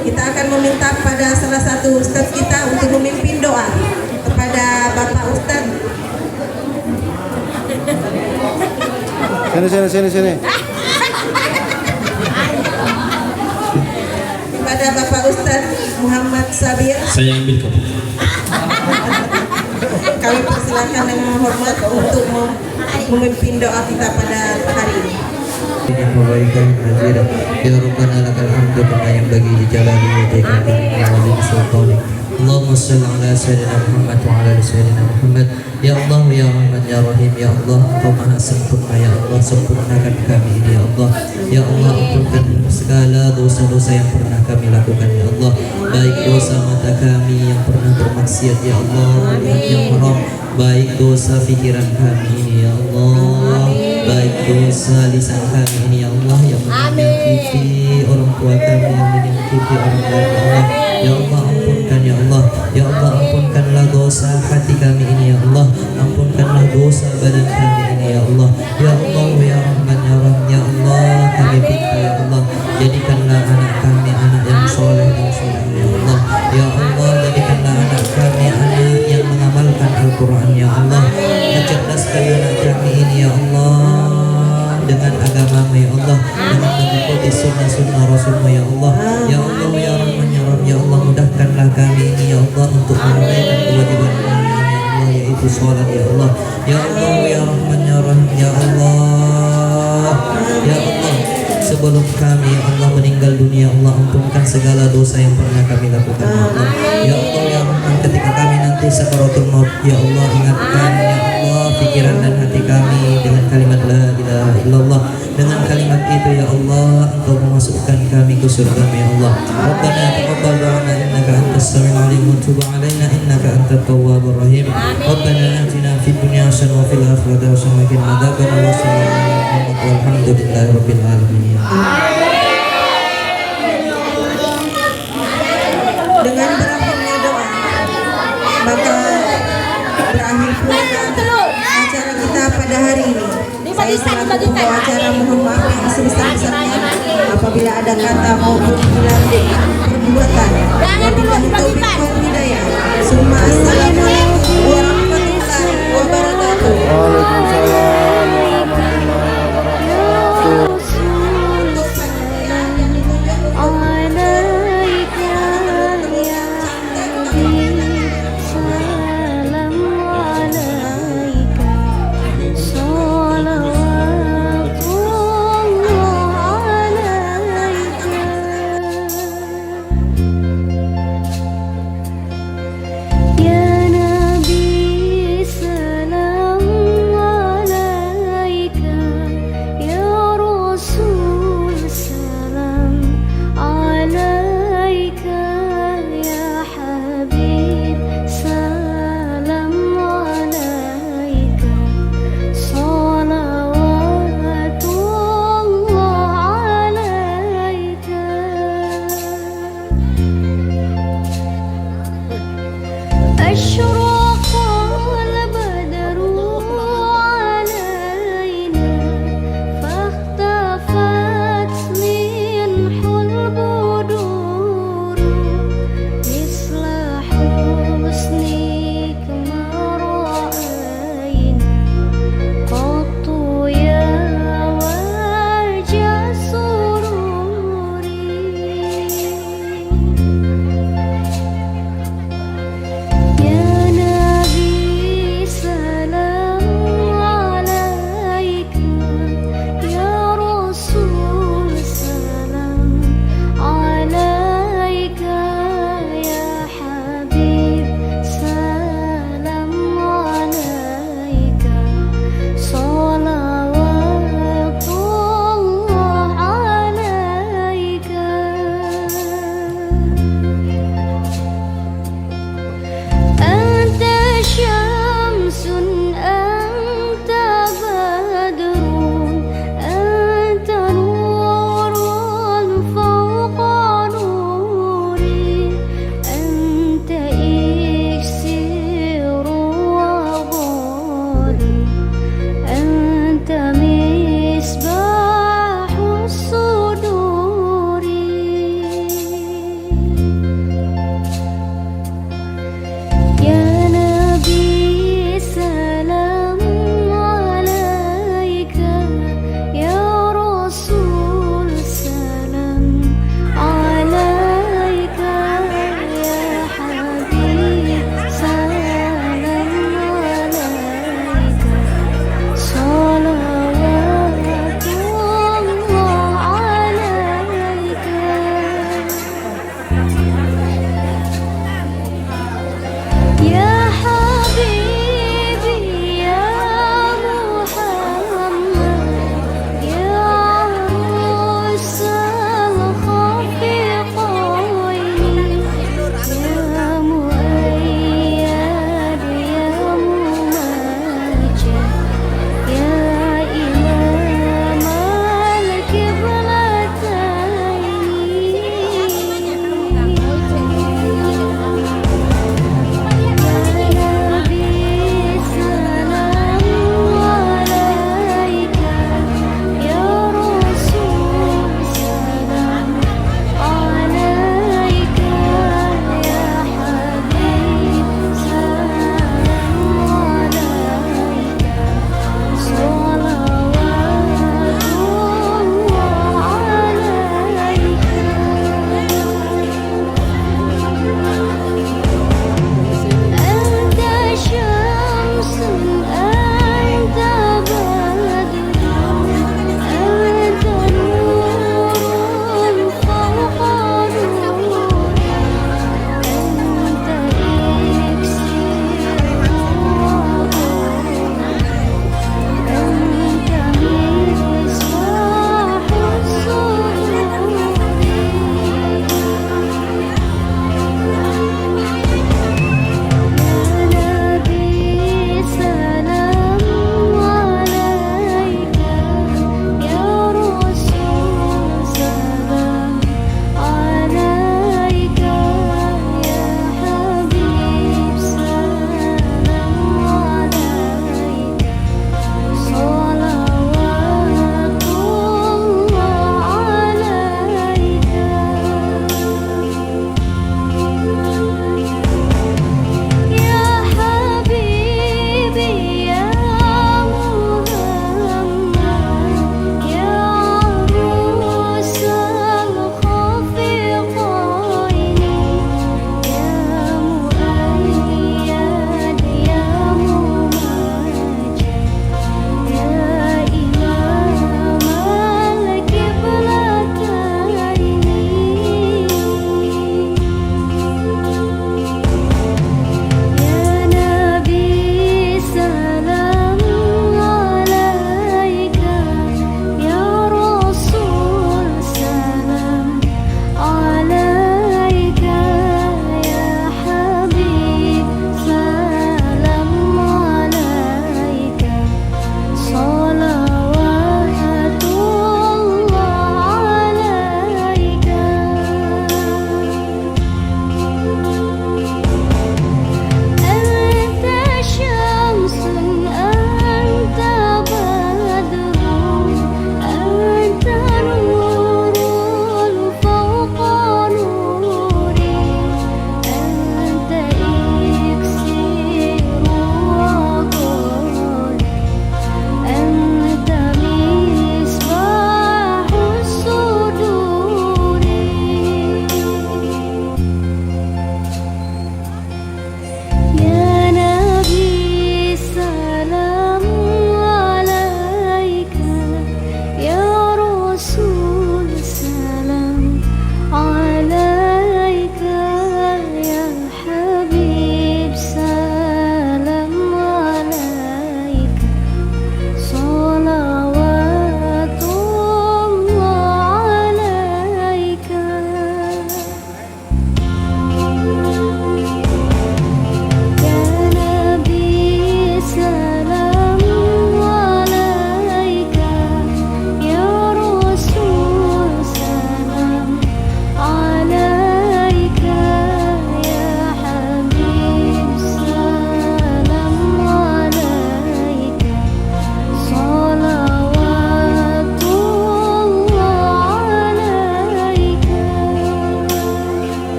Speaker 1: Kita akan meminta pada salah satu ustadz kita untuk memimpin doa kepada Bapak Ustadz.
Speaker 3: Sini.
Speaker 1: Kepada Bapak Ustadz Muhammad Sabir,
Speaker 4: Saya ambil kopi.
Speaker 1: kami persilakan dengan hormat untuk memimpin doa kita pada hari ini.
Speaker 6: yang kebaikan nazira ya Rabbana lakal hamdu kama yang bagi di jalali wajhika wa sultani Allahumma shalli ala sayyidina Muhammad wa ala ali sayyidina Muhammad ya Allah ya Rahman ya Rahim ya Allah Engkau maha sempurna ya Allah sempurnakan kami ini ya Allah ya Allah ampunkan segala dosa-dosa yang pernah kami lakukan ya Allah baik dosa mata kami yang pernah bermaksiat ya Allah yang haram baik dosa pikiran kami ini ya Allah baik dosa lisan kami ini ya Allah yang menyakiti orang tua kami yang menyakiti orang lain ya Allah ya Allah ampunkan ya Allah ya Allah ampunkanlah dosa hati kami ini ya Allah ampunkanlah dosa badan kami ini ya Allah ya Allah ya Rahman ya Rahim ya Allah kami minta ya Allah jadikanlah anak kami anak yang soleh dan soleh ya Allah ya Allah jadikanlah anak kami anak yang mengamalkan Al-Quran ya Allah mencerdaskan anak kami ini ya Allah dengan agama ya Allah dengan mengikuti sunnah-sunnah Rasulmu ya Allah ya Allah ya Rahman ya Rahim ya Allah mudahkanlah kami ini ya Allah untuk menunaikan kewajiban kami ini ya Allah yaitu sholat ya Allah ya Allah ya Rahman ya Rahim ya Allah ya Allah sebelum kami ya Allah meninggal dunia Allah ampunkan segala dosa yang pernah kami lakukan ya Allah ya Allah ya Rahman ketika kami nanti sakaratul maut ya Allah ingatkan ya Allah pikiran dan hati kami dengan kalimat la ilaha illallah dengan kalimat itu ya Allah Engkau memasukkan kami ke surga ya Allah Rabbana taqabbal du'ana innaka antas samiul alim wa tub 'alaina innaka antat tawwabur rahim Rabbana atina fid dunya hasanah wa fil akhirati hasanah wa qina adzabannar wa sallallahu walhamdulillahi rabbil alamin.
Speaker 1: Dengan berakhirnya doa, maka berakhir pula acara kita pada hari ini. Saya selaku pembawa acara mohon maaf yang sebesar-besarnya apabila ada kata maupun perbuatan. Wabillahi taufiq wal hidayah. Summa assalamualaikum